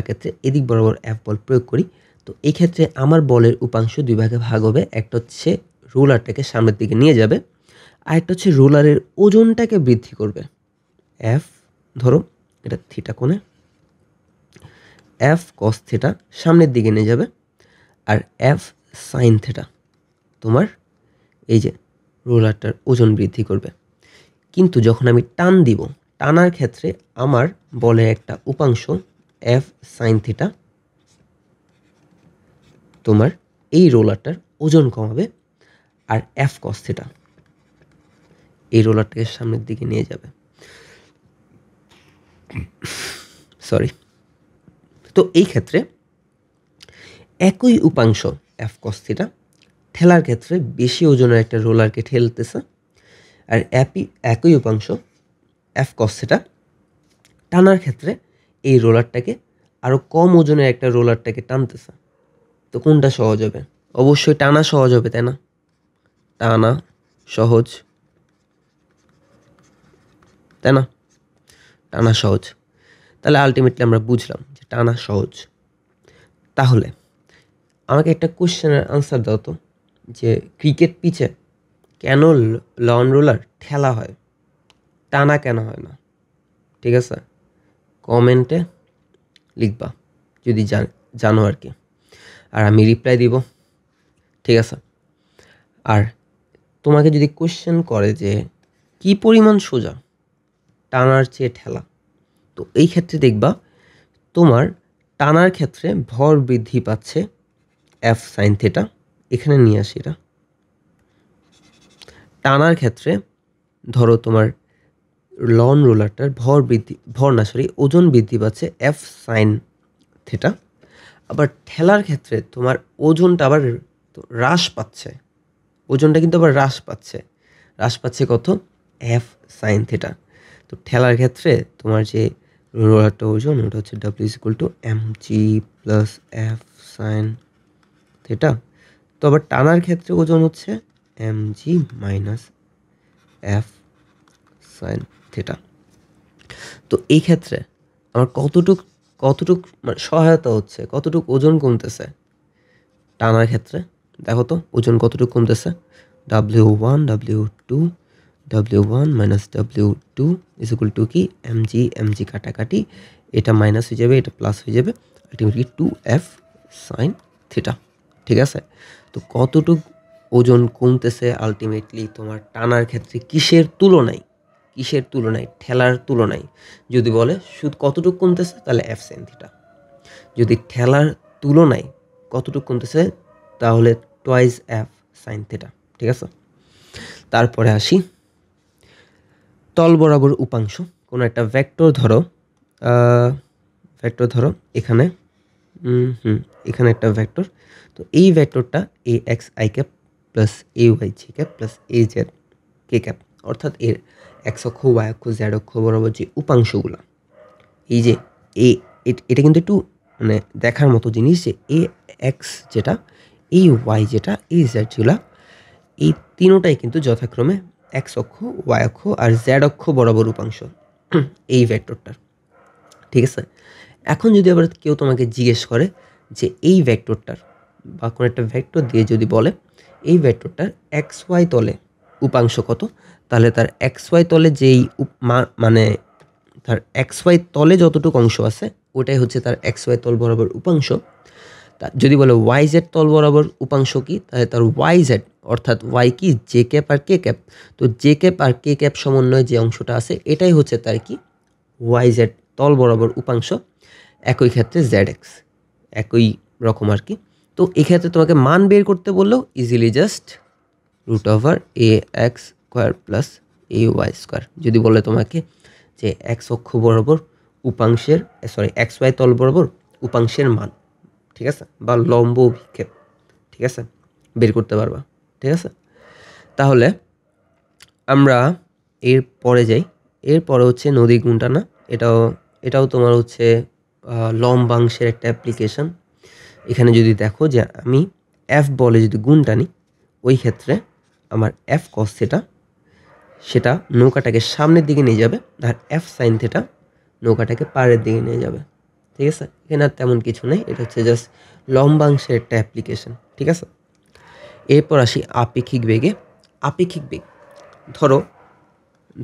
ক্ষেত্রে এদিক বরাবর এফ বল প্রয়োগ করি, তো এই ক্ষেত্রে আমার বলের উপাংশ দুই ভাগে ভাগ হবে। একটা হচ্ছে রোলারটাকে সামনের দিকে নিয়ে যাবে, আর একটা হচ্ছে রোলারের ওজনটাকে বৃদ্ধি করবে। এফ ধরো এটা থিটা কোণে, এফ কস থিটা সামনের দিকে নিয়ে যাবে, আর এফ সাইন থিটা তোমার এই যে রোলারটার ওজন বৃদ্ধি করবে। কিন্তু যখন আমি টান দিব, টানার ক্ষেত্রে আমার বলের একটা উপাংশ এফ সাইন থিটা তোমার এই রোলারটার ওজন কমাবে, আর এফ কস থিটা এই রোলারটাকে সামনের দিকে নিয়ে যাবে, সরি। তো এই ক্ষেত্রে একই উপাংশ এফ কস থিটা ঠেলার ক্ষেত্রে বেশি ওজনের একটা রোলারকে ঠেলতেছে, আর একই উপাংশ এফ কস থিটা টানার ক্ষেত্রে এই রোলারটাকে আরও কম ওজনের একটা রোলারটাকে টানতেছে। তো কোনটা সহজ হবে? অবশ্যই টানা সহজ হবে, তাই না? টানা সহজ, তাই না? টানা সহজ। তাহলে আলটিমেটলি আমরা বুঝলাম যে টানা সহজ। তাহলে আমাকে একটা কোশ্চেনের আনসার দাও তো, যে ক্রিকেট পিচে কেন লন রোলার ঠেলা হয়, টানা কেন হয় না? ঠিক আছে, কমেন্টে লিখবা যদি জানো আর কি, আর আমি রিপ্লাই দিব, ঠিক আছে। আর তোমাকে যদি কোশ্চেন করে যে কি পরিমাণ সোজা টানার চেয়ে ঠেলা, তো এই ক্ষেত্রে দেখবা তোমার টানার ক্ষেত্রে ভর বৃদ্ধি পাচ্ছে এফ সাইন থিটা, এখানে নিয়ে আসি এটা, টানার ক্ষেত্রে ধরো তোমার লন রোলারটার ওজন বৃদ্ধি পাচ্ছে এফ সাইন থিটা। আবার ঠেলার ক্ষেত্রে তোমার ওজনটা আবার হ্রাস পাচ্ছে, ওজনটা কিন্তু আবার হ্রাস পাচ্ছে কত, এফ সাইন থিটা। তো ঠেলার ক্ষেত্রে তোমার যে রোলারটা ওজন ওটা হচ্ছে W is equal to M G plus F sine theta. তো আবার টানার ক্ষেত্রে ওজন হচ্ছে M G minus F sine theta. তো এই ক্ষেত্রে আমার কতটুক মানে সহায়তা হচ্ছে, কতটুক ওজন কমতেছে টানার ক্ষেত্রে? দেখো তো ওজন কতটুকু কমতেছে। W1 minus W2 is equal two কি, এম জি কাটাকাটি, এটা মাইনাস হয়ে যাবে, এটা প্লাস হয়ে যাবে, আলটিমেটলি 2F সাইন থিটা। ঠিক আছে? তো কতটুক ওজন কমতেছে আলটিমেটলি তোমার টানার ক্ষেত্রে কিসের তুলনায়, ঠেলার তুলনায় যদি বলে শুধু কতটুকু কমতেছে তাহলে এফ সাইন থিটা। যদি ঠেলার তুলনায় কতটুকু কমতেছে তাহলে টুয়াইস এফ সাইন থিটা। ঠিক আছে? তারপরে আসি তল বরাবর উপাংশ। কোনো একটা ভেক্টর ধরো এখানে এখানে একটা ভেক্টর। তো এই ভেক্টরটা A X I cap plus A Y J cap plus A Z K cap, অর্থাৎ এর এক্স অক্ষ, ওয়াই অক্ষ, জেড অক্ষ বরাবর যে উপাংশগুলো, এই যে এটা কিন্তু একটু মানে দেখার মতো জিনিস যে এ এক্স যেটা, এই ওয়াই যেটা, এই জেড যেগুলা, এই তিনোটাই কিন্তু যথাক্রমে এক্স অক্ষ, ওয়াই অক্ষ আর জেড অক্ষ বরাবর উপাংশ এই ভেক্টরটার। ঠিক আছে? এখন যদি আবার কেউ তোমাকে জিজ্ঞেস করে যে এই ভেক্টরটার বা কোনো একটা ভেক্টর দিয়ে যদি বলে এই ভেক্টরটার এক্স ওয়াই তলে উপাংশ কত, তাহলে তার এক্স ওয়াই তলে যেই মানে তার এক্স ওয়াই তলে যতটুকু অংশ আছে ওটাই হচ্ছে তার এক্স ওয়াই তল বরাবর উপাংশ। যদি বলে ওয়াই জেড তল বরাবর উপাংশ কি, তাহলে তার ওয়াই জেড অর্থাৎ ওয়াই কি, জে ক্যাপ আর কে ক্যাপ। তো জে ক্যাপ আর কে ক্যাপ সমন্বয়ে যে অংশটা আছে এটাই হচ্ছে তার কি, ওয়াই জেড তল বরাবর উপাংশ। একই ক্ষেত্রে জেড এক্স একই রকম আর কি। তো এক্ষেত্রে তোমাকে মান বের করতে বললেও easily just root over a x square plus A Y square. যদি বলে তোমাকে যে এক্স অক্ষ বরাবর উপাংশের এক্স ওয়াই তল বরাবর উপাংশের মান, ঠিক আছে, বা লম্ব অভিক্ষেপ, ঠিক আছে, বের করতে পারবা। ঠিক আছে? তাহলে আমরা এর পরে যাই। এরপরে হচ্ছে নদী গুণ টানা। এটাও তোমার হচ্ছে লম্বাংশের একটা অ্যাপ্লিকেশন। এখানে যদি দেখো যে আমি এফ বলে যদি গুণ টানি, ওই ক্ষেত্রে আমার এফ কস থিটা সেটা নৌকাটাকে সামনের দিকে নিয়ে যাবে, আর এফ সাইন থিটা নৌকাটাকে পাড়ের দিকে নিয়ে যাবে। ঠিক আছে? এখানে আর তেমন কিছু নেই, এটা হচ্ছে জাস্ট লম্বাংশের একটা অ্যাপ্লিকেশন। ঠিক আছে? এরপর আসি আপেক্ষিক বেগে। আপেক্ষিক বেগ,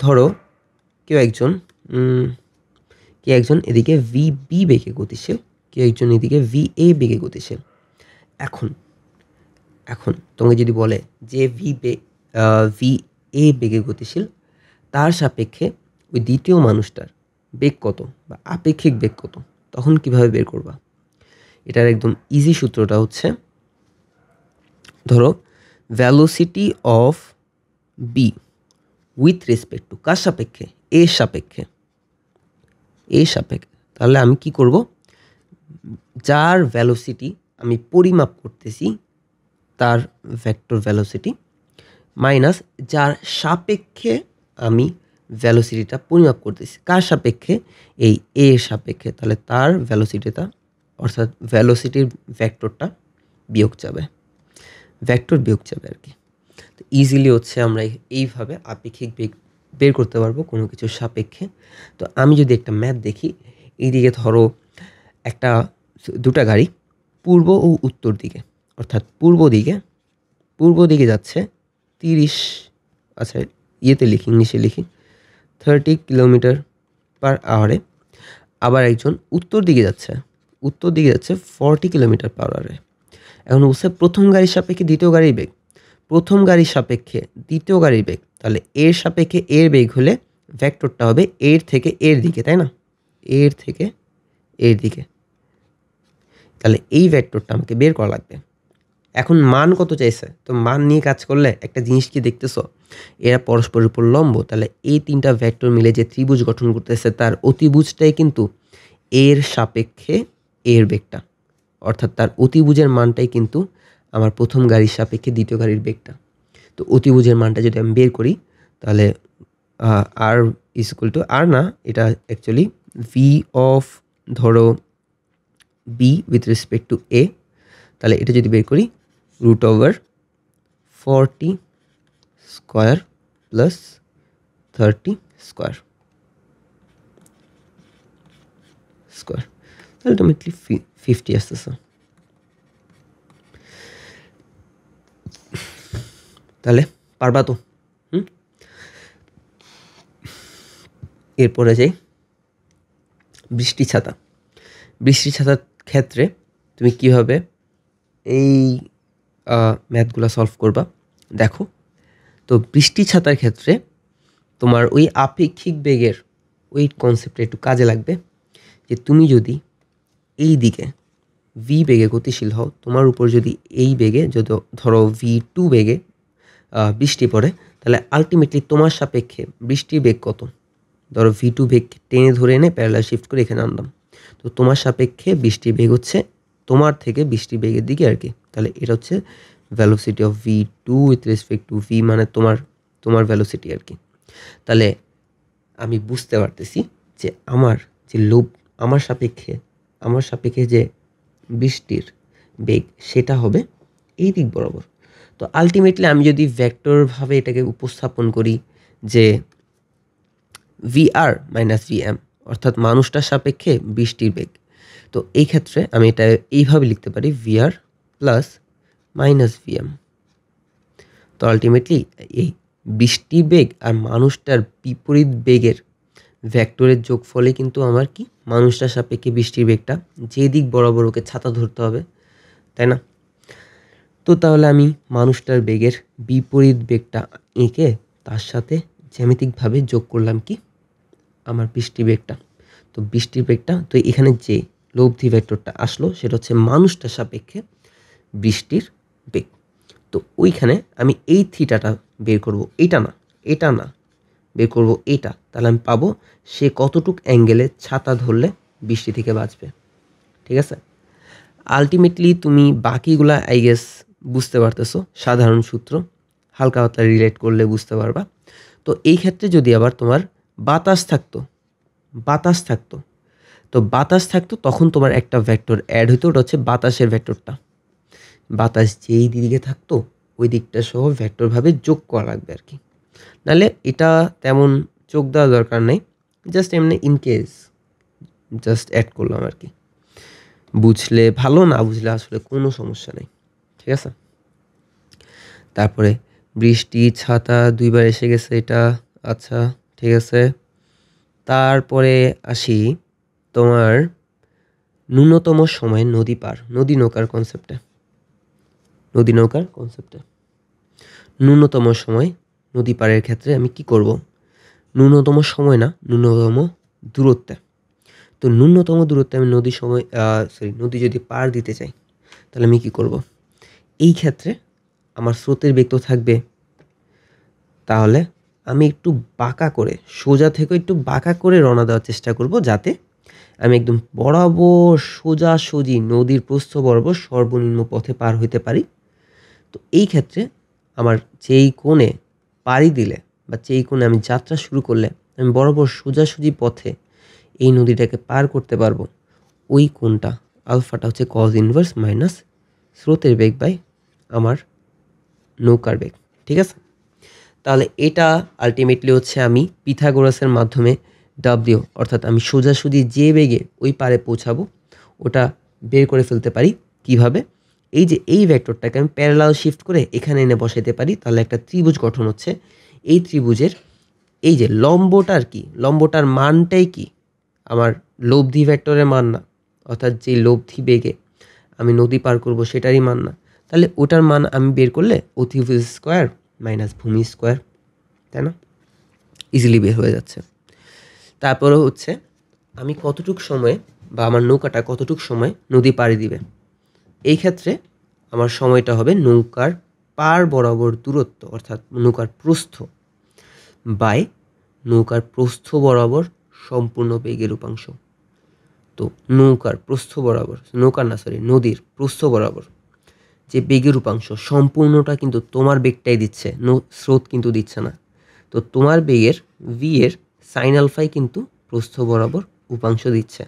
ধরো কেউ একজন এদিকে ভি বি বেগে গতিশীল, কেউ একজন এদিকে ভি এ বেগে গতিশীল। এখন তোমাকে যদি বলে যে ভি এ বেগে গতিশীল, তার সাপেক্ষে ওই দ্বিতীয় মানুষটার বেগ কত বা আপেক্ষিক বেগ কত, তখন কিভাবে বের করবা? এটার একদম ইজি সূত্রটা হচ্ছে, ধরো velocity of B with respect to কার সাপেক্ষে, এর সাপেক্ষে। তাহলে আমি কি করব, যার ভ্যালোসিটি আমি পরিমাপ করতেছি তার ভেক্টর ভ্যালোসিটি মাইনাস যার সাপেক্ষে আমি ভ্যালোসিটিটা পরিমাপ করতেছি, কার সাপেক্ষে, এই এর সাপেক্ষে, তাহলে তার ভ্যালোসিটিটা অর্থাৎ ভ্যালোসিটির ভেক্টর বিয়োগ যাবে আর কি। তো ইজিলি হচ্ছে আমরা এইভাবে আপেক্ষিক বেগ বের করতে পারবো কোনো কিছুর সাপেক্ষে। তো আমি যদি একটা ম্যাপ দেখি, এইদিকে ধরো দুটা গাড়ি পূর্ব ও উত্তর দিকে, অর্থাৎ পূর্ব দিকে যাচ্ছে 30, আচ্ছা ইংলিশে লিখি 30 কিলোমিটার পার আওয়ারে। আবার একজন উত্তর দিকে যাচ্ছে 40 কিলোমিটার পার আওয়ারে। এখন বলছে প্রথম গাড়ির সাপেক্ষে দ্বিতীয় গাড়ির বেগ, তাহলে এর সাপেক্ষে এর বেগ হলে ভেক্টরটা হবে এর থেকে এর দিকে, তাই না? এর থেকে এর দিকে। তাহলে এই ভেক্টরটা আমাকে বের করা লাগবে। এখন মান কত চাইছে, তো মান নিয়ে কাজ করলে একটা জিনিস কি দেখতেছো, এরা পরস্পরের উপর লম্ব, তাহলে এই 3টা ভেক্টর মিলে যে ত্রিভুজ গঠন করতেছে তার অতিভুজটাই কিন্তু এর সাপেক্ষে এর বেগটা, অর্থাৎ তার অতিভুজের মানটাই কিন্তু আমার প্রথম গাড়ির সাপেক্ষে দ্বিতীয় গাড়ির বেগটা। তো অতিভুজের মানটা যদি আমি বের করি তাহলে আর ইজ ইকুয়াল টু আর না, এটা অ্যাকচুয়ালি ভি অফ ধরো বি উইথ রেসপেক্ট টু এ, তাহলে এটা যদি বের করি √40 স্কোয়ার প্লাস 30 স্কোয়ার আলটিমেটলি 50 আসতেছে। তাহলে পারবা তো? এরপরে যাই বৃষ্টি ছাতা। বৃষ্টি ছাতার ক্ষেত্রে তুমি কিভাবে এই ম্যাথগুলো সলভ করবা দেখো। তো বৃষ্টি ছাতার ক্ষেত্রে তোমার ওই আপেক্ষিক বেগের ওই কনসেপ্টটা একটু কাজে লাগবে, যে তুমি যদি এই দিকে ভি বেগে গতিশীল হও, তোমার উপর যদি এই বেগে যদি ধরো V2 বেগে বৃষ্টি পড়ে, তাহলে আলটিমেটলি তোমার সাপেক্ষে বৃষ্টির বেগ কত? ধরো V2 বেগ টেনে ধরে এনে প্যারালাল শিফট করে এখানে আনলাম, তো তোমার সাপেক্ষে বৃষ্টির বেগ হচ্ছে তোমার থেকে বৃষ্টির বেগের দিকে আর কি। তাহলে এটা হচ্ছে velocity of V2 with respect two V, মানে তোমার ভ্যালোসিটি আর কি। তাহলে আমি বুঝতে পারতেছি যে আমার যে আমার সাপেক্ষে যে বৃষ্টির বেগ সেটা হবে এই দিক বরাবর। তো আলটিমেটলি আমি যদি ভেক্টরভাবে এটাকে উপস্থাপন করি যে VR মাইনাস VM, অর্থাৎ মানুষটার সাপেক্ষে বৃষ্টির বেগ, তো এই ক্ষেত্রে আমি এটা এইভাবে লিখতে পারি VR প্লাস মাইনাস VM। তো আলটিমেটলি এই বৃষ্টির বেগ আর মানুষটার বিপরীত বেগের ভেক্টরের যোগফলে কিন্তু আমার কি মানুষটার সাপেক্ষে বৃষ্টির বেগটা যে দিক বরাবর ওকে ছাতা ধরতে হবে, তাই না? তো তাহলে আমি মানুষটার বেগের বিপরীত বেগটা এঁকে তার সাথে জ্যামিতিকভাবে যোগ করলাম কি আমার বৃষ্টি বেগটা। তো বৃষ্টির বেগটা, তো এখানে যে লব্ধি ভেক্টরটা আসলো সেটা হচ্ছে মানুষটার সাপেক্ষে বৃষ্টির বেগ। তো ওইখানে আমি এই থিটাটা বের করব, এটা না বের করব এটা, তাহলে আমি পাবো সে কতটুক অ্যাঙ্গেলে ছাতা ধরলে বৃষ্টি থেকে বাঁচবে। ঠিক আছে, আলটিমেটলি তুমি বাকিগুলা আই গেস বুঝতে পারতেছো, সাধারণ সূত্র হালকা পাতলা রিলেট করলে বুঝতে পারবা। তো এই ক্ষেত্রে যদি আবার তোমার বাতাস থাকতো তখন তোমার একটা ভেক্টর অ্যাড হইতো, ওটা হচ্ছে বাতাসের ভেক্টরটা। বাতাস যেই দিকে থাকতো ওই দিকটা সহ ভেক্টরভাবে যোগ করা লাগবে আর কি, নাহলে এটা তেমন যোগ দেওয়া দরকার নেই, জাস্ট এমনি ইনকেস জাস্ট অ্যাড করলাম আর কি। বুঝলে ভালো, না বুঝলে আসলে কোনো সমস্যা নেই। ঠিক আছে, তারপরে বৃষ্টি ছাতা 2বার এসে গেছে এটা, আচ্ছা ঠিক আছে। তারপরে আসি তোমার ন্যূনতম সময়ে নদী নৌকার কনসেপ্টে। ন্যূনতম সময় নদী পারের ক্ষেত্রে আমি কি করব, ন্যূনতম সময় না, ন্যূনতম দূরত্বে। তো ন্যূনতম দূরত্বে আমি নদী যদি পার দিতে চাই তাহলে আমি কি করব, এই ক্ষেত্রে আমার স্রোতের বেগ তো থাকবে, তাহলে আমি একটু বাঁকা করে, সোজা থেকে একটু বাঁকা করে রওনা দেওয়ার চেষ্টা করব, যাতে আমি একদম বরাবর সোজাসুজি নদীর প্রস্থ বরাবর সর্বনিম্ন পথে পার হইতে পারি। তো এই ক্ষেত্রে আমার যেই কোণে পাড়ি দিলে বা যেই কোণে আমি যাত্রা শুরু করলে আমি বরাবর সোজাসুজি পথে এই নদীটাকে পার করতে পারবো, ওই কোণটা আলফাটা হচ্ছে কজ ইনভার্স মাইনাস স্রোতের বেগ বাই আমার নৌকার বেগ। ঠিক আছে, তাহলে এটা আলটিমেটলি হচ্ছে আমি পিথাগোরাসের মাধ্যমে ডাব্লিউ, অর্থাৎ আমি সোজাসুজি যে বেগে ওই পারে পৌঁছাবো ওটা বের করে ফেলতে পারি। কিভাবে, এই যে এই ভেক্টরটাকে আমি প্যারালাল শিফট করে এখানে এনে বসাইতে পারি, তাহলে একটা ত্রিভুজ গঠন হচ্ছে। এই ত্রিভুজের এই যে লম্বটার কি, লম্বটার মানটাই কি আমার লব্ধি ভেক্টরের মান না, অর্থাৎ যে লব্ধি বেগে আমি নদী পার করব সেটারই মান না, তাহলে ওটার মান আমি বের করলে অতিভুজ স্কোয়ার মাইনাস ভূমি স্কোয়ার, তাই না, ইজিলি বের হয়ে যাচ্ছে। তারপরে হচ্ছে আমি কতটুক সময়ে বা আমার নৌকাটা কতটুক সময় নদী পাড়ি দিবে, এই ক্ষেত্রে আমার সময়টা হবে নৌকার পার বরাবর দূরত্ব অর্থাৎ নৌকার প্রস্থ বাই নৌকার প্রস্থ বরাবর সম্পূর্ণ বেগের উপাংশ। তো নৌকার প্রস্থ বরাবর, নদীর প্রস্থ বরাবর যে বেগের উপাংশ সম্পূর্ণটা কিন্তু তোমার বেগটাই দিচ্ছে, স্রোত কিন্তু দিচ্ছে না। তো তোমার বেগের ভি এর সাইন আলফাই কিন্তু প্রস্থ বরাবর উপাংশ দিচ্ছে,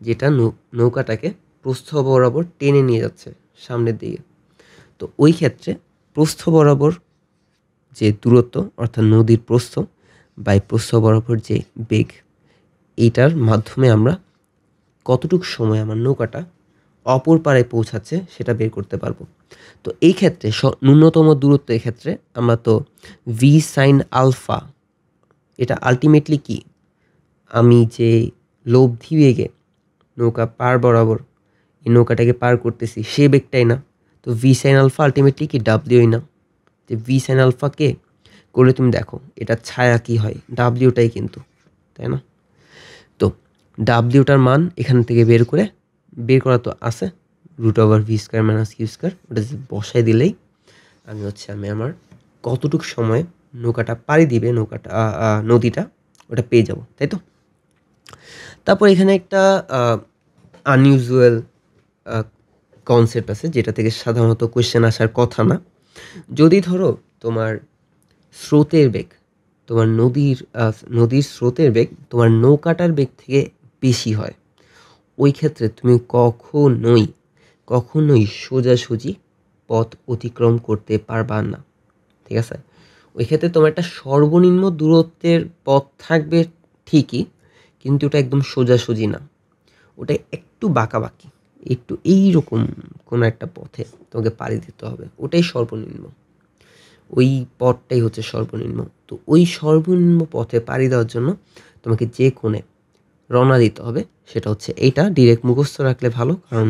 যেটা নৌকাটাকে প্রস্থ বরাবর টেনে নিয়ে যাচ্ছে সামনের দিকে। তো ওই ক্ষেত্রে প্রস্থ বরাবর যে দূরত্ব অর্থাৎ নদীর প্রস্থ বাই প্রস্থ বরাবর যে বেগ, এইটার মাধ্যমে আমরা কতটুকু সময় আমার নৌকাটা অপর পারে পৌঁছাচ্ছে সেটা বের করতে পারবো। তো এই ক্ষেত্রে ন্যূনতম দূরত্ব এক্ষেত্রে আমরা তো ভি সাইন আলফা, এটা আলটিমেটলি কি, আমি যে লব্ধি বেগে নৌকা পার বরাবর এই নৌকাটাকে পার করতেছি সে বেগটাই না। তো ভি সাইন আলফা আলটিমেটলি কি ডাব্লিউই না, যে ভি সাইন আলফাকে করলে তুমি দেখো এটা ছায়া কি হয়, ডাব্লিউটাই কিন্তু, তাই না? তো ডাব্লিউটার মান এখান থেকে বের করা তো আছে √v² - q², ওটা বসাই দিলেই আমি আমার কতটুকু সময়ে নৌকাটা পাড়ি দিবে নদীটা ওটা পেয়ে যাব, তাই তো? তারপর এখানে একটা আনইউজুয়াল কনসেপ্ট আছে যেটা থেকে সাধারণত কোয়েশ্চেন আসার কথা না। যদি ধরো তোমার স্রোতের বেগ, তোমার নদীর স্রোতের বেগ তোমার নৌকাটার বেগ থেকে বেশি হয়, ওই ক্ষেত্রে তুমি কখনোই সোজাসুজি পথ অতিক্রম করতে পারবা না, ঠিক আছে? ওই ক্ষেত্রে তোমার একটা সর্বনিম্ন দূরত্বের পথ থাকবে ঠিকই, কিন্তু ওটা একদম সোজাসুজি না, ওটা একটু বাঁকাবাঁকি, একটু এইরকম কোনো একটা পথে তোমাকে পাড়ি দিতে হবে, ওটাই সর্বনিম্ন, ওই পথটাই হচ্ছে সর্বনিম্ন। তো ওই সর্বনিম্ন পথে পাড়ি দেওয়ার জন্য তোমাকে যে কোণে রওনা দিতে হবে সেটা হচ্ছে এইটা। ডিরেক্ট মুখস্থ রাখলে ভালো, কারণ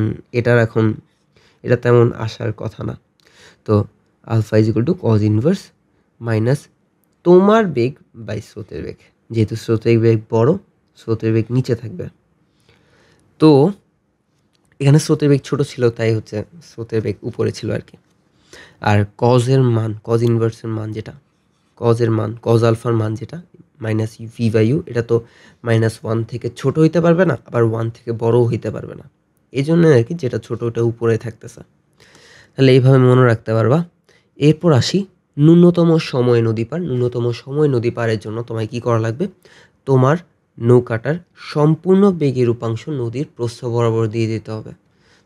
এটা তেমন আসার কথা না। তো alpha is equal to cos inverse minus তোমার বেগ বাই স্রোতের বেগ, যেহেতু স্রোতের বেগ বড়, স্রোতের বেগ নিচে থাকবে। তো এখানে স্রোতের বেগ ছোট ছিল, তাই হচ্ছে স্রোতের বেগ উপরে ছিল আর কি। আর কজ ইনভার্সের মান যেটা, কজ আলফার মান যেটা মাইনাস ভি বাই ইউ, এটা তো -1 থেকে ছোট হইতে পারবে না, আবার 1 থেকে বড়ও হইতে পারবে না, এই জন্য আর কি যেটা ছোট ওটা উপরে থাকতেছে। তাহলে এইভাবে মনে রাখতে পারবা। এরপর আসি ন্যূনতম সময় নদী পারের জন্য তোমায় কি করা লাগবে, তোমার নৌকাটার সম্পূর্ণ বেগের উপাংশ নদীর প্রস্থ বরাবর দিয়ে দিতে হবে।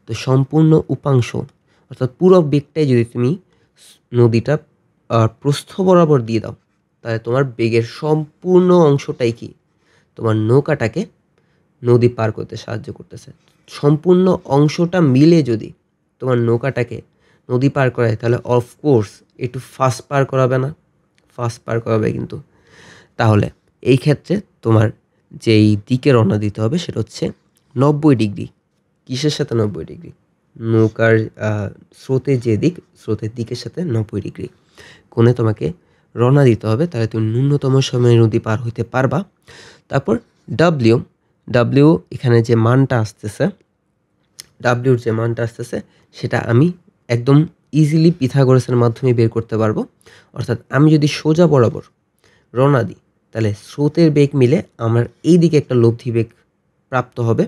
তো সম্পূর্ণ উপাংশ অর্থাৎ পুরো বেগটাই যদি তুমি নদীটা প্রস্থ বরাবর দিয়ে দাও, তাহলে তোমার বেগের সম্পূর্ণ অংশটাই কি তোমার নৌকাটাকে নদী পার করতে সাহায্য করতেছে। সম্পূর্ণ অংশটা মিলে যদি তোমার নৌকাটাকে নদী পার করায়, তাহলে অফকোর্স একটু ফাস্ট পার করাবে কিন্তু। তাহলে এই ক্ষেত্রে তোমার যেই দিকে রওনা দিতে হবে সেটা হচ্ছে 90 ডিগ্রি। কিসের সাথে 90 ডিগ্রি? নৌকার স্রোতের দিকের সাথে 90 ডিগ্রি কোণে তোমাকে রওনা দিতে হবে, তাহলে তুমি ন্যূনতম সময়ে নদী পার হইতে পারবা। তারপর ডাব্লিউ এখানে যে মানটা আসতেছে, সেটা আমি একদম ইজিলি পিথাগোরাসের মাধ্যমে বের করতে পারবো। অর্থাৎ আমি যদি সোজা বরাবর রওনা দিই, তাহলে স্রোতের বেগ মিলে আমার এই দিকে একটা লব্ধি বেগ প্রাপ্ত হবে।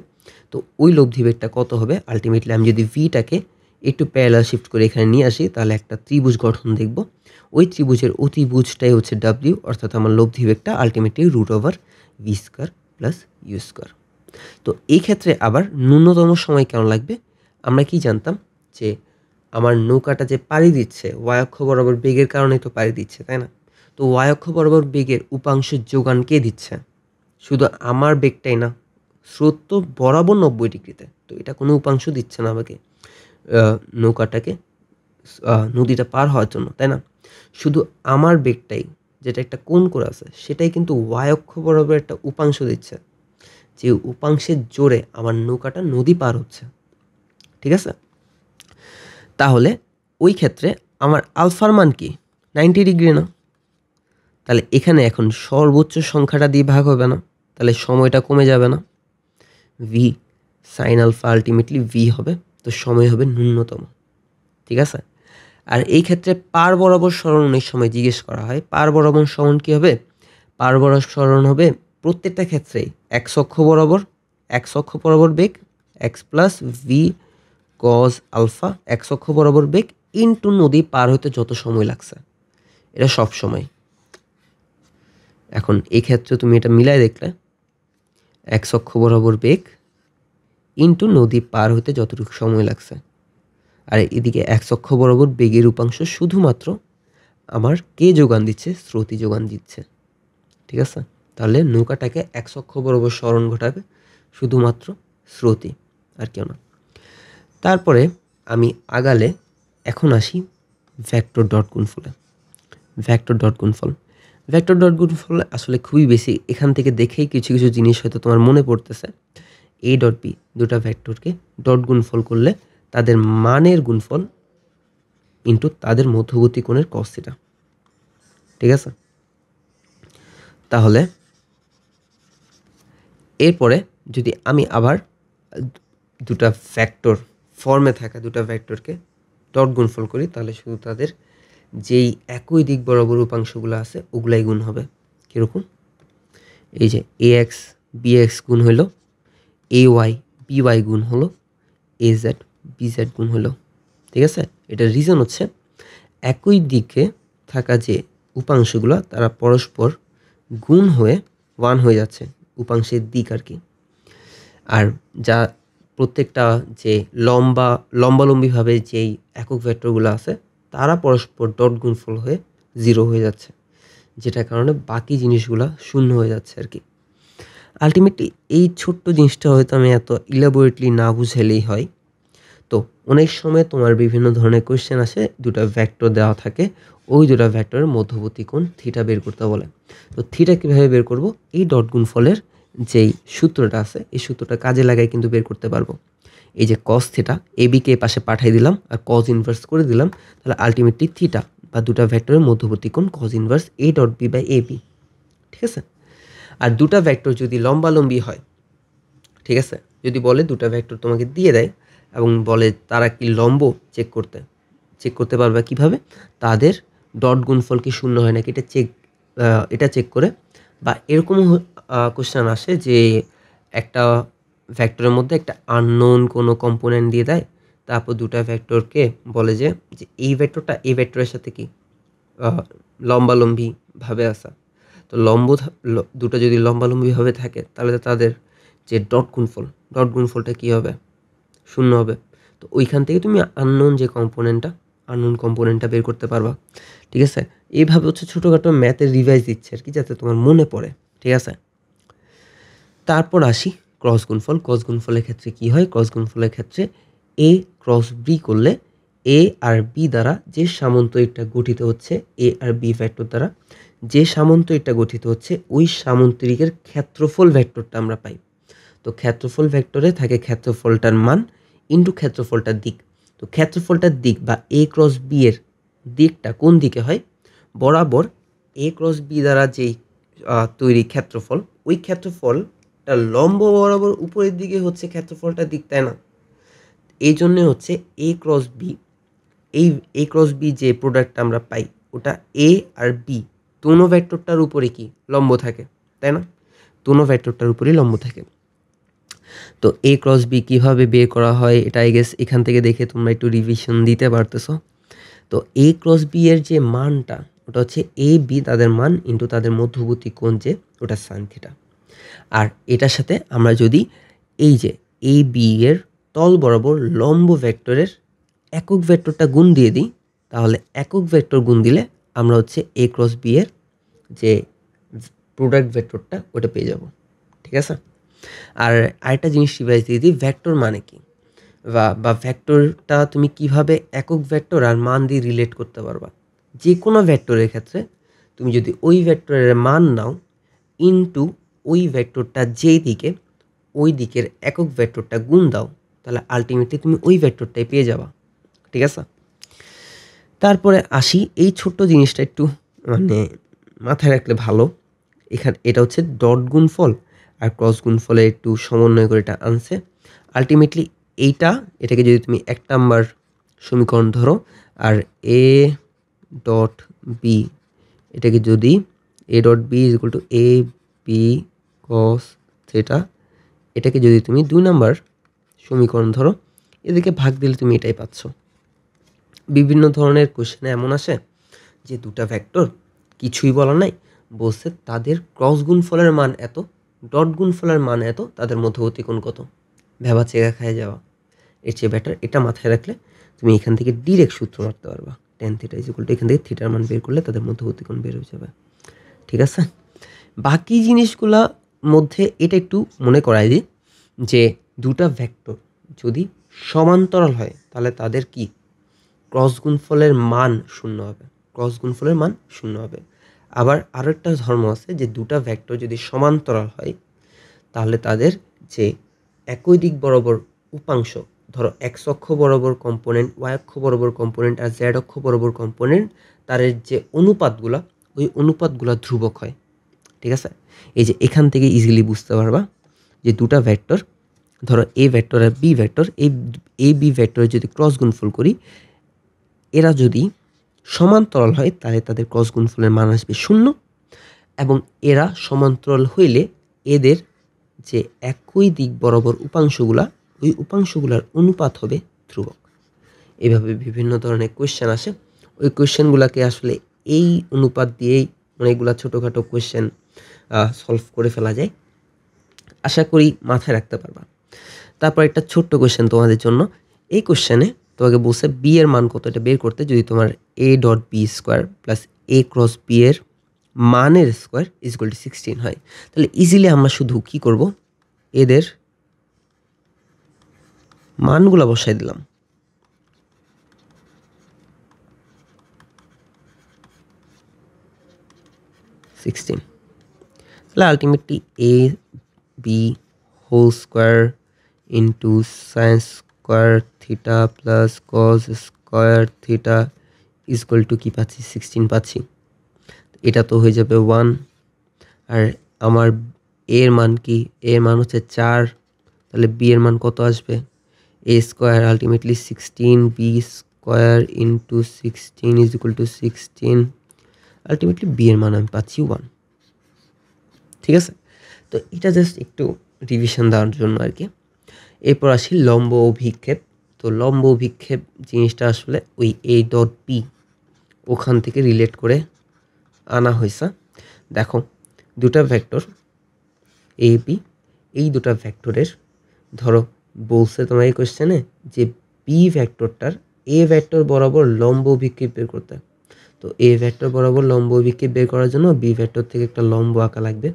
তো ওই লব্ধি বেগটা কত হবে? আলটিমেটলি আমি যদি ভিটাকে একটু প্যারালাল শিফট করে এখানে নিয়ে আসি, তাহলে একটা ত্রিভুজ গঠন দেখব। ওই ত্রিভুজের অতিভুজটাই হচ্ছে ডাব্লিউ, অর্থাৎ আমার লব্ধি বেগটা আলটিমেটলি √v² + u²। তো এই ক্ষেত্রে আবার ন্যূনতম সময় কেন লাগবে? আমরা কি জানতাম যে আমার নৌকাটা যে পাড়ি দিচ্ছে ওয়াই অক্ষ বরাবর বেগের কারণেই তো পাড়ি দিচ্ছে, তাই না? তো ওয়াই অক্ষ বরাবর বেগের উপাংশের যোগান কে দিচ্ছে? শুধু আমার বেগটাই না, স্রোত তো বরাবর 90 ডিগ্রিতে, তো এটা কোনো উপাংশ দিচ্ছে না আমাকে নৌকাটাকে নদীটা পার হওয়ার জন্য, তাই না? শুধু আমার বেগটাই, যেটা একটা কোণ করে আছে, সেটাই কিন্তু ওয়াই অক্ষ বরাবর একটা উপাংশ দিচ্ছে, যে উপাংশের জোরে আমার নৌকাটা নদী পার হচ্ছে, ঠিক আছে? তাহলে ওই ক্ষেত্রে আমার আলফার মান কি 90 ডিগ্রি না? তাহলে এখানে এখন সর্বোচ্চ সংখ্যাটা দিয়ে ভাগ হবে না, তাহলে সময়টা কমে যাবে না? V sine alpha ultimately V হবে, তো সময় হবে ন্যূনতম। ঠিক আছে। আর এই ক্ষেত্রে পার বরাবর সরণ অনেক সময় জিজ্ঞেস করা হয়। পার বরাবর সরণ কী হবে? পার বরাবর সরণ হবে প্রত্যেকটা ক্ষেত্রেই এক্স অক্ষ বরাবর বেগ X plus V cos alpha X অক্ষ বরাবর বেগ ইনটু নদী পার হতে যত সময় লাগছে, এটা সব সময়। এখন এই ক্ষেত্রে তুমি এটা মিলাই দেখলে এক্স অক্ষ বরাবর বেগ ইনটু নদী পার হতে যতটুকু সময় লাগছে, আর এদিকে এক্স অক্ষ বরাবর বেগের উপাংশ শুধুমাত্র আমার কে যোগান দিচ্ছে? স্রোতই যোগান দিচ্ছে। ঠিক আছে, তাহলে নৌকাটাকে এক্স অক্ষ বরাবর সরণ ঘটাবে শুধুমাত্র স্রোতই, আর কেউ না। তারপরে আমি আগালে এখন আসি ভেক্টর ডট গুণফলে। ভেক্টর ডট গুণফল আসলে খুবই বেশি, এখান থেকে দেখেই কিছু কিছু জিনিস হয়তো তোমার মনে পড়তেছে। এ ডট বি দুটা ভেক্টরকে ডট গুণফল করলে তাদের মানের গুণফল ইন্টু তাদের মধ্যবর্তী কোণের কস থিটা। ঠিক আছে, তাহলে এরপরে যদি আমি আবার দুটা ভেক্টর ফর্মে থাকা দুটা ভেক্টরকে ডট গুণফল করি, তাহলে শুধু তাদের যেই একই দিক বরাবর উপাংশগুলো আছে ওগুলাই গুণ হবে। কীরকম? এই যে এ এক্স বি এক্স গুণ হলো, এ ওয়াই বি ওয়াই গুণ হলো, এ জেড বি জেড গুণ হলো। ঠিক আছে, এটার রিজন হচ্ছে একই দিকে থাকা যে উপাংশগুলো তারা পরস্পর গুণ হয়ে ওয়ান হয়ে যাচ্ছে, উপাংশের দিক আর কি। আর যা প্রত্যেকটা যে লম্বালম্বিভাবে যেই একক ভেক্টরগুলো আছে তারা পরস্পর ডট গুণফল হয়ে 0 হয়ে যাচ্ছে, যেটার কারণে বাকি জিনিসগুলো শূন্য হয়ে যাচ্ছে আর কি। আলটিমেটলি এই ছোট্ট জিনিসটা হয়তো আমি এত ইলাবোরেটলি না বুঝাইলেই হয়। তো অনেক সময় তোমার বিভিন্ন ধরনের কোয়েশ্চেন আসে, দুটা ভেক্টর দেওয়া থাকে, ওই দুটা ভেক্টরের মধ্যবর্তী কোণ থিটা বের করতে বলে। তো থিটা কীভাবে বের করব? এই ডট গুণফলের যেই সূত্রটা আছে এই সূত্রটা কাজে লাগাই কিন্তু বের করতে পারবো। এই যে কস থিটা এ বিকে পাশে পাঠিয়ে দিলাম আর কজ ইনভার্স করে দিলাম, তাহলে আলটিমেটলি থিটা বা দুটা ভেক্টরের মধ্যবর্তী কোণ cos inverse A dot B by A B. ঠিক আছে, আর দুটা ভেক্টর যদি লম্বালম্বি হয়, ঠিক আছে, যদি বলে দুটা ভেক্টর তোমাকে দিয়ে দেয় এবং বলে তারা কি লম্ব চেক করতে পারবে কিভাবে? তাদের ডট গুণফল কি শূন্য হয় নাকি এটা চেক করে। বা এরকমও কোশ্চেন আসে যে একটা ভেক্টরের মধ্যে একটা আননোন কোনো কম্পোনেন্ট দিয়ে দেয়, তারপর দুটা ভেক্টরকে বলে যে এই ভেক্টরটা এই ভেক্টরের সাথে কি লম্বালম্বিভাবে আসা। তো দুটো যদি লম্বালম্বিভাবে থাকে তাহলে তাদের যে ডট গুণফলটা কী হবে? শূন্য হবে। তো ওইখান থেকে তুমি আননোন কম্পোনেন্টটা বের করতে পারবা। ঠিক আছে, এইভাবে হচ্ছে ছোটোখাটো ম্যাথের রিভাইজ দিচ্ছে আর কি, যাতে তোমার মনে পড়ে। ঠিক আছে, তারপর আসি ক্রস গুণফলের ক্ষেত্রে কি হয়? ক্রস গুণফলের ক্ষেত্রে এ ক্রস বি করলে এ আর বি দ্বারা যে সামন্তরিকটা গঠিত হচ্ছে, এ আর বি ভেক্টর দ্বারা যে সামন্তরিকটা গঠিত হচ্ছে ওই সামন্তরিকের ক্ষেত্রফল ভেক্টরটা আমরা পাই। তো ক্ষেত্রফল ভেক্টরে থাকে ক্ষেত্রফলটার মান ইন্টু ক্ষেত্রফলটার দিক। তো ক্ষেত্রফলটার দিক বা এ ক্রস বি এর দিকটা কোন দিকে হয়? বরাবর এ ক্রস বি দ্বারা যেই তৈরি ক্ষেত্রফল, ওই ক্ষেত্রফলটা লম্ব বরাবর উপরের দিকে হচ্ছে ক্ষেত্রফলটার দিক, তাই না? এই জন্যে হচ্ছে এ ক্রস বি, এই এ ক্রস বি যে প্রোডাক্টটা আমরা পাই ওটা এ আর বি দোনো ভেক্টরটার উপরে কি লম্ব থাকে, তাই না? দোনো ভেক্টরটার উপরেই লম্ব থাকে। তো এ ক্রস বি কীভাবে বের করা হয় এটা আই গেস এখান থেকে দেখে তোমরা একটু রিভিশন দিতে পারতেছো। তো এ ক্রস বি এর যে মানটা ওটা হচ্ছে এ বি তাদের মান ইন্টু তাদের মধ্যবর্তী কোণ যে ওটা সাইন থিটা। আর এটার সাথে আমরা যদি এই যে এ বি এর তল বরাবর লম্ব ভেক্টরের একক ভেক্টরটা গুণ দিয়ে দিই, তাহলে একক ভেক্টর গুণ দিলে আমরা হচ্ছে এ ক্রস বি এর যে প্রোডাক্ট ভেক্টরটা ওটা পেয়ে যাব। ঠিক আছে, আর আরেকটা জিনিস রিভাইজ দিয়ে দিই, ভেক্টর মানে কি বা ভেক্টরটা তুমি কিভাবে একক ভেক্টর আর মান দিয়ে রিলেট করতে পারবা। যে কোনো ভেক্টরের ক্ষেত্রে তুমি যদি ওই ভেক্টরের মান নাও ইনটু ওই ভেক্টরটা যেই দিকে ওই দিকের একক ভেক্টরটা গুণ দাও, তাহলে আলটিমেটলি তুমি ওই ভেক্টরটাই পেয়ে যাবা। ঠিক আছে, তারপরে আসি এই ছোট্ট জিনিসটা একটু মানে মাথায় রাখলে ভালো। এটা হচ্ছে ডট গুণফল আর ক্রস গুণফলে একটু সমন্বয় করে এটা আনছে। আলটিমেটলি এটাকে যদি তুমি 1 নাম্বার সমীকরণ ধরো, আর এ ডট বি এটাকে যদি A dot B is equal to A B cos theta, এটাকে যদি তুমি 2 নাম্বার সমীকরণ ধরো, এদিকে ভাগ দিলে তুমি এটাই পাচ্ছ। বিভিন্ন ধরনের কোশ্চেনে এমন আসে যে দুটা ভেক্টর, কিছুই বলা নাই, বলছে তাদের ক্রস গুণফলের মান এত, ডট গুণফলের মান এত, তাদের মধ্যবর্তী কোণ কত। ভেবা চেকা খায় যাওয়া, এর চেয়ে বেটার এটা মাথায় রাখলে তুমি এখান থেকে ডিরেক্ট সূত্র মারতে পারবা। Tan theta is equal two এখান থেকে থিটার মান বের করলে তাদের মধ্যবর্তী কোণ বের হয়ে যাবে। ঠিক আছে, বাকি জিনিসগুলা মধ্যে এটা একটু মনে করাই দিই যে দুটা ভেক্টর যদি সমান্তরাল হয় তাহলে তাদের কি ক্রস গুণফলের মান শূন্য হবে, ক্রস গুণফলের মান শূন্য হবে। আবার আরও একটা ধর্ম আছে যে দুটা ভেক্টর যদি সমান্তরাল হয় তাহলে তাদের যে একই দিক বরাবর উপাংশ, ধরো এক্স অক্ষ বরাবর কম্পোনেন্ট, ওয়াই অক্ষ বরাবর কম্পোনেন্ট আর জেড অক্ষ বরাবর কম্পোনেন্ট, তাদের যে অনুপাতগুলা ওই অনুপাতগুলা ধ্রুবক হয়। ঠিক আছে, এই যে এখান থেকে ইজিলি বুঝতে পারবা যে দুটা ভেক্টর, ধরো এ ভেক্টর আর বি ভেক্টর, এই বি ভেক্টরের যদি ক্রস গুণফল করি, এরা যদি সমান্তরাল হয় তাহলে তাদের ক্রস গুণফলের মান আসবে শূন্য, এবং এরা সমান্তরাল হইলে এদের যে একই দিক বরাবর উপাংশগুলা, ওই উপাংশগুলার অনুপাত হবে ধ্রুবক। এভাবে বিভিন্ন ধরনের কোয়েশ্চেন আসে, ওই কোয়েশ্চেনগুলোকে আসলে এই অনুপাত দিয়েই অনেকগুলা ছোটোখাটো কোয়েশ্চেন সলভ করে ফেলা যায়। আশা করি মাথায় রাখতে পারবা। তারপর একটা ছোট্ট কোয়েশ্চেন তোমাদের জন্য। এই কোয়েশ্চেনে তোমাকে বলছে বি এর মান কত এটা বের করতে, যদি তোমার A dot B square plus A cross B এর মানের স্কোয়ার ইজ ইকুয়াল টু 16 হয়, তাহলে ইজিলি আমরা শুধু কি করব, এদের মানগুলো বসাই দিলাম। তাহলে ultimately A B whole square into sine square theta plus cos square theta is equal to কী পাচ্ছি, 16 পাচ্ছি। এটা তো হয়ে যাবে 1, আর আমার এর মান কি, এর মান হচ্ছে 4, তাহলে বি এর মান কত আসবে, A square ultimately 16 B square into 16 is equal to 16, ultimately B এর মান আমি পাচ্ছি 1। ঠিক আছে, তো এটা জাস্ট একটু রিভিশন দেওয়ার জন্য আর কি। এরপর আসি লম্ব অভিক্ষেপ। তো লম্ব অভিক্ষেপ জিনিসটা আসলে ওই এ ডট বি ওখান থেকে রিলেট করে আনা হয়েছে। দেখো দুটা ভেক্টর এ বি, এই দুটা ভেক্টরের ধরো বলছে তোমার এই কোয়েশ্চেনে যে বি ভেক্টরটার এ ভেক্টর বরাবর লম্ব অভিক্ষেপ বের করতে। তো এ ভেক্টর বরাবর লম্ব অভিক্ষেপ বের করার জন্য বি ভেক্টর থেকে একটা লম্ব আঁকা লাগবে।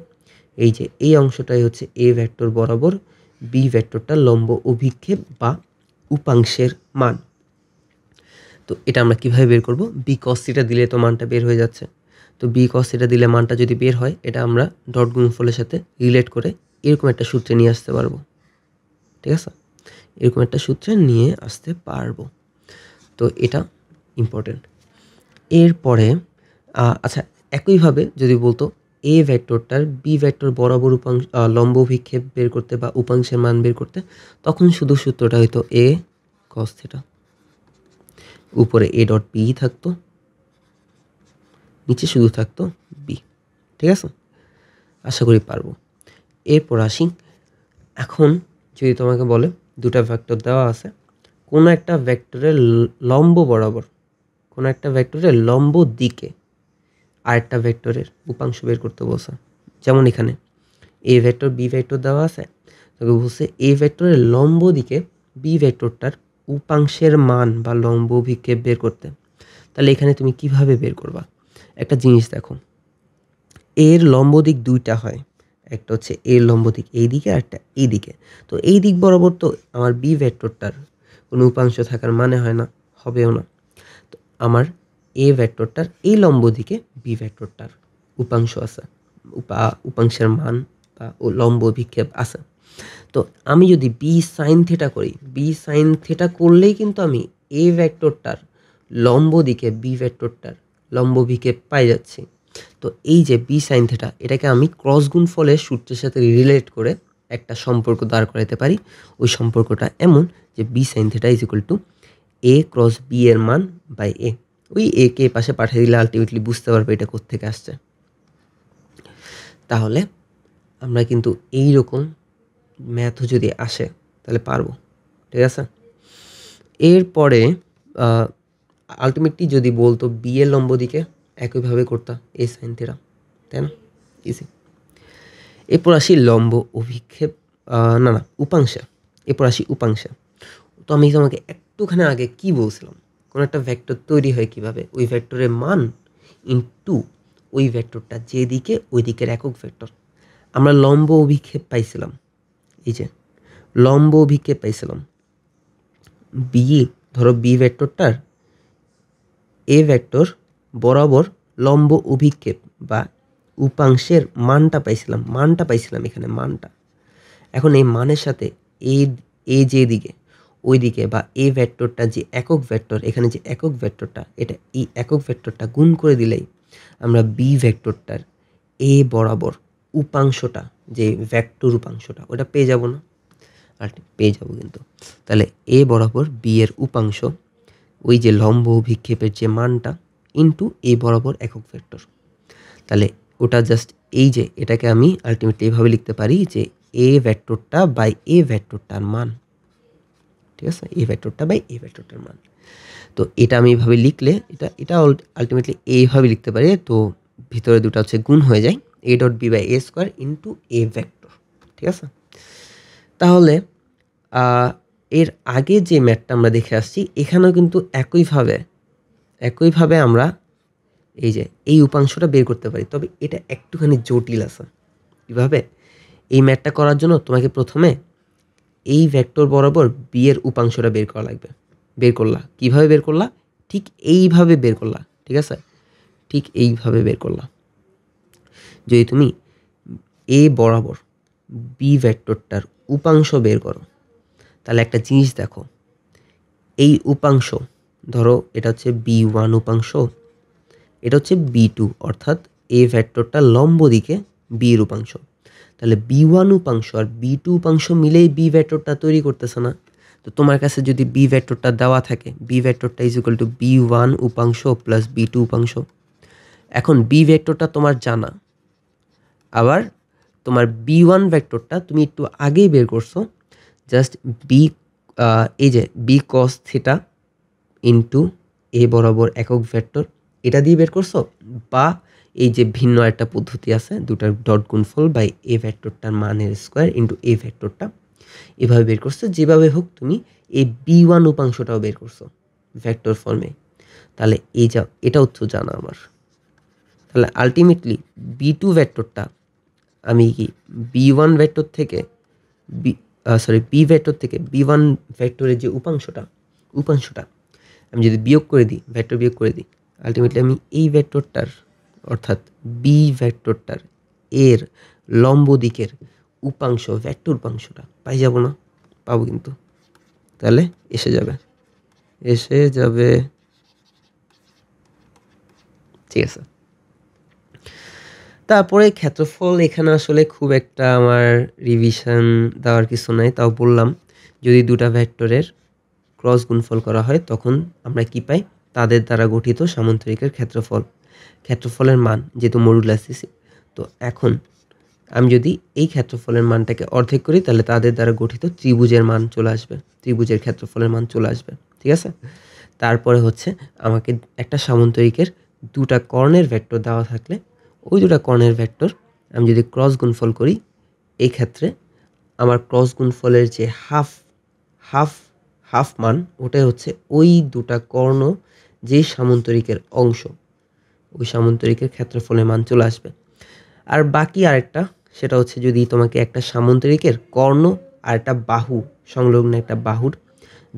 এই যে এই অংশটাই হচ্ছে এ ভেক্টর বরাবর বি ভেক্টরটা লম্ব অভিক্ষেপ বা উপাংশের মান। তো এটা আমরা কিভাবে বের করব, বি কস থিটা দিলে তো মানটা বের হয়ে যাচ্ছে। তো বি কস থিটা দিলে মানটা যদি বের হয়, এটা আমরা ডট গুণফলের সাথে রিলেট করে এরকম একটা সূত্রে নিয়ে আসতে পারবো। ঠিক আছে, এরকম একটা সূত্রে নিয়ে আসতে পারবো। তো এটা ইম্পর্টেন্ট। এরপরে আচ্ছা, একইভাবে যদি বলতো এ ভেক্টরটার বি ভেক্টর বরাবর উপাংশ লম্ব অভিক্ষেপ বের করতে বা উপাংশের মান বের করতে, তখন শুধু সূত্রটা হয়তো এ কস থিটা, উপরে এ ডট বি থাকতো, নিচে শুধু থাকতো বি। ঠিক আছে, আশা করি পারবো। এরপর আসি, এখন যদি তোমাকে বলে দুটা ভেক্টর দেওয়া আছে, কোনো একটা ভেক্টরের লম্ব বরাবর, কোনো একটা ভেক্টরের লম্ব দিকে আরেকটা ভেক্টরের উপাংশ বের করতে বলছে। যেমন এখানে এ ভেক্টর বি ভেক্টর দেওয়া আছে, তোকে বলছে এ ভেক্টরের লম্ব দিকে বি ভেক্টরটার উপাংশের মান বা লম্ব অভিক্ষেপ বের করতে। তাহলে এখানে তুমি কিভাবে বের করবা, একটা জিনিস দেখো, এর লম্ব দিক দুইটা হয়, একটা হচ্ছে এর লম্ব দিক এই দিকে আর একটা এই দিকে। তো এই দিক বরাবর তো আমার বি ভেক্টরটার কোনো উপাংশ থাকার মানে হয় না, হবেও না। তো আমার এ ভেক্টরটার এই লম্ব দিকে বি ভেক্টরটার উপাংশ আছে, উপাংশের মান বা লম্ব অভিক্ষেপ আছে। তো আমি যদি বি সাইন থিটা করি, বি সাইন থিটা করলেই কিন্তু আমি এ ভেক্টরটার লম্ব দিকে বি ভেক্টরটার লম্ব অভিক্ষেপ পাই যাচ্ছি। তো এই যে বি সাইন থিটা, এটাকে আমি ক্রস গুণফলের সূত্রের সাথে রিলেট করে একটা সম্পর্ক দাঁড় করাতে পারি। ওই সম্পর্কটা এমন যে B sine theta is equal to A cross B এর মান বাই এ। ওই এ কে পাশে পাঠিয়ে দিলে আলটিমেটলি বুঝতে পারবে এটা কোত্থেকে আসছে। তাহলে আমরা কিন্তু এইরকম ম্যাথও যদি আসে তাহলে পারবো, ঠিক আছে। এরপরে আলটিমেটলি যদি বলতো বি এর লম্ব দিকে একইভাবে করতাম এ সাইন থিটা, তাই না, ইজি। এরপর আসি লম্ব অভিক্ষেপ, না উপাংশে। এরপর আসি উপাংশে। তো আমি তোমাকে একটুখানি আগে কি বলছিলাম, কোনো একটা ভেক্টর তৈরি হয় কিভাবে, ওই ভেক্টরের মান ইনটু ওই ভেক্টরটা যেদিকে ওই দিকের একক ভেক্টর। আমরা লম্ব অভিক্ষেপ পাইছিলাম, এই যে লম্ব অভিক্ষেপ পাইছিলাম বি, ধরো বি ভেক্টরটার এ ভেক্টর বরাবর লম্ব অভিক্ষেপ বা উপাংশের মানটা পাইছিলাম এখানে মানটা। এখন এই মানের সাথে এ যে দিকে ওই দিকে বা এ ভেক্টরটা যে একক ভেক্টর, এখানে যে একক ভেক্টরটা, এটা এই একক ভেক্টরটা গুণ করে দিলেই আমরা বি ভেক্টরটার এ বরাবর উপাংশটা, যে ভেক্টর উপাংশটা, ওটা পেয়ে যাব না, আর পেয়ে যাব কিন্তু। তাহলে এ বরাবর বি এর উপাংশ, ওই যে লম্ব অভিক্ষেপের যে মানটা ইনটু এ বরাবর একক ভেক্টর। তাহলে ওটা জাস্ট এই যে এটাকে আমি আলটিমেটলি এভাবে লিখতে পারি যে এ ভেক্টরটা বাই এ ভেক্টরটার মান, ঠিক আছে, এ ভেক্টরটা বাই এ ভেক্টরটার মান। তো এটা আমি এইভাবে লিখলে এটা আলটিমেটলি এইভাবে লিখতে পারি। তো ভিতরে দুটো হচ্ছে গুণ হয়ে যায়, A dot B by A square into A vector, ঠিক আছে। তাহলে এর আগে যে ম্যাথটা আমরা দেখে আসছি, এখানেও কিন্তু একইভাবে আমরা এই যে এই উপাংশটা বের করতে পারি, তবে এটা একটুখানি জটিল আছে। কীভাবে? এই ম্যাথটা করার জন্য তোমাকে প্রথমে এই ভেক্টর বরাবর বি এর উপাংশটা বের করা লাগবে। বের করলা, কীভাবে বের করলা? ঠিক এইভাবে বের করলা, ঠিক আছে, ঠিক এইভাবে বের করলা। যদি তুমি এ বরাবর বি ভেক্টরটার উপাংশ বের করো, তাহলে একটা জিনিস দেখো, এই উপাংশ ধরো এটা হচ্ছে বি1 উপাংশ, এটা হচ্ছে বি2, অর্থাৎ এ ভেক্টরটা লম্ব দিকে বি এর উপাংশ। তাহলে বি1 উপাংশ আর বি2 উপাংশ মিলেই বি ভেক্টরটা তৈরি করতেছে না। তো তোমার কাছে যদি বি ভেক্টরটা দেওয়া থাকে, বি ভেক্টরটা ইজ ইকুয়াল টু বি1 উপাংশ প্লাস বি2 উপাংশ। এখন বি ভেক্টরটা তোমার জানা, আবার তোমার বি1 ভেক্টরটা তুমি একটু আগেই বের করছো, জাস্ট বি এই যে বি কস থিটা ইন্টু এ বরাবর একক ভেক্টর, এটা দিয়ে বের করছো, বা এই যে ভিন্ন একটা পদ্ধতি আছে, দুটার ডট গুণফল বাই এ ভেক্টরটার মানের স্কোয়ার ইন্টু এ ভেক্টরটা, এভাবে বের করছো। যেভাবে হোক তুমি এই বি1 উপাংশটাও বের করছো ভেক্টর ফর্মে। তাহলে এটা হচ্ছে জানা আমার। তাহলে আলটিমেটলি বি2 ভেক্টরটা আমি কি বি1 ভেক্টর থেকে বি ভেক্টর থেকে বি1 ভেক্টরের যে উপাংশটা আমি যদি বিয়োগ করে দিই, ভেক্টর বিয়োগ করে দিই, আলটিমেটলি আমি এই ভেক্টরটার অর্থাৎ বি ভেক্টরটার এর লম্ব দিকের উপাংশ, ভেক্টর উপাংশটা পাই যাব না? পাবো কিন্তু। তাহলে এসে যাবে, ঠিক আছে। তারপরে ক্ষেত্রফল, এখানে আসলে খুব একটা আমার রিভিশন দেওয়ার কিছু নাই, তাও বললাম যদি দুটা ভেক্টরের ক্রস গুণফল করা হয় তখন আমরা কি পাই? তাদের দ্বারা গঠিত সামান্তরিকের ক্ষেত্রফলের মান যেহেতু মডুলাস দিছি। তো এখন আমি যদি এই ক্ষেত্রফলের মানটাকে অর্ধেক করি, তাহলে তাদের দ্বারা গঠিত ত্রিভুজের মান চলে আসবে, ত্রিভুজের ক্ষেত্রফলের মান চলে আসবে, ঠিক আছে। তারপরে হচ্ছে আমাকে একটা সামান্তরিকের দুটা কর্ণের ভেক্টর দেওয়া থাকলে ওই দুটা কর্ণের ভেক্টর আমি যদি ক্রস গুণফল করি, এই ক্ষেত্রে আমার ক্রস গুণফলের যে হাফ মান, ওটাই হচ্ছে ওই দুটা কর্ণ যে সামান্তরিকের অংশ, ওই সামান্তরিকের ক্ষেত্রফলের মান চলে আসবে। আর বাকি আরেকটা, সেটা হচ্ছে যদি তোমাকে একটা সামান্তরিকের কর্ণ আর একটা বাহু, সংলগ্ন একটা বাহুর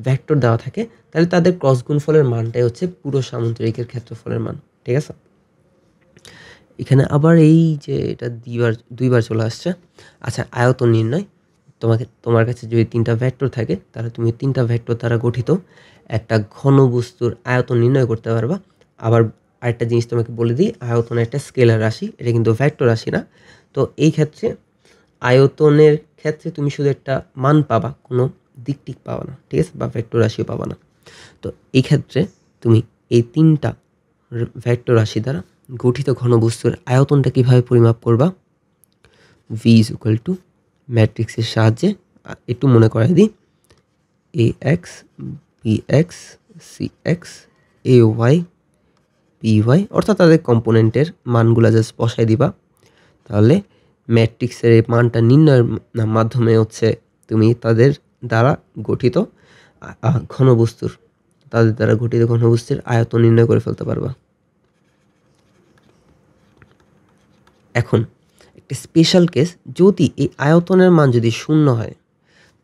ভেক্টর দেওয়া থাকে, তাহলে তাদের ক্রস গুণফলের মানটাই হচ্ছে পুরো সামান্তরিকের ক্ষেত্রফলের মান, ঠিক আছে। এখানে আবার এই যে এটা দুইবার চলে আসছে। আচ্ছা, আয়তন নির্ণয়। তোমার কাছে যদি তিনটা ভেক্টর থাকে, তাহলে তুমি তিনটা ভেক্টর দ্বারা গঠিত একটা ঘন বস্তুর আয়তন নির্ণয় করতে পারবা। আবার আরেকটা জিনিস তোমাকে বলে দিই, আয়তন একটা স্কেলার রাশি, এটা কিন্তু ভেক্টর রাশি না। তো এই ক্ষেত্রে আয়তনের ক্ষেত্রে তুমি শুধু একটা মান পাবা, কোনো দিক পাবা না, ঠিক আছে, বা ভেক্টর রাশিও পাবা না। তো এই ক্ষেত্রে তুমি এই 3টা ভেক্টর রাশি দ্বারা গঠিত ঘনবস্তুর আয়তনটা কীভাবে পরিমাপ করবা? v ইজ ইকুয়াল টু ম্যাট্রিক্সের সাহায্যে একটু মনে করাই দিই, ax bx cx ay by, অর্থাৎ তাদের কম্পোনেন্টের মানগুলো জাস্ট বসাই দিবা। তাহলে ম্যাট্রিক্সের এই মানটা নির্ণয়ের মাধ্যমে হচ্ছে তুমি তাদের দ্বারা গঠিত ঘনবস্তুর আয়তন নির্ণয় করে ফেলতে পারবা। এখন একটা স্পেশাল কেস, যদি এই আয়তনের মান যদি 0 হয়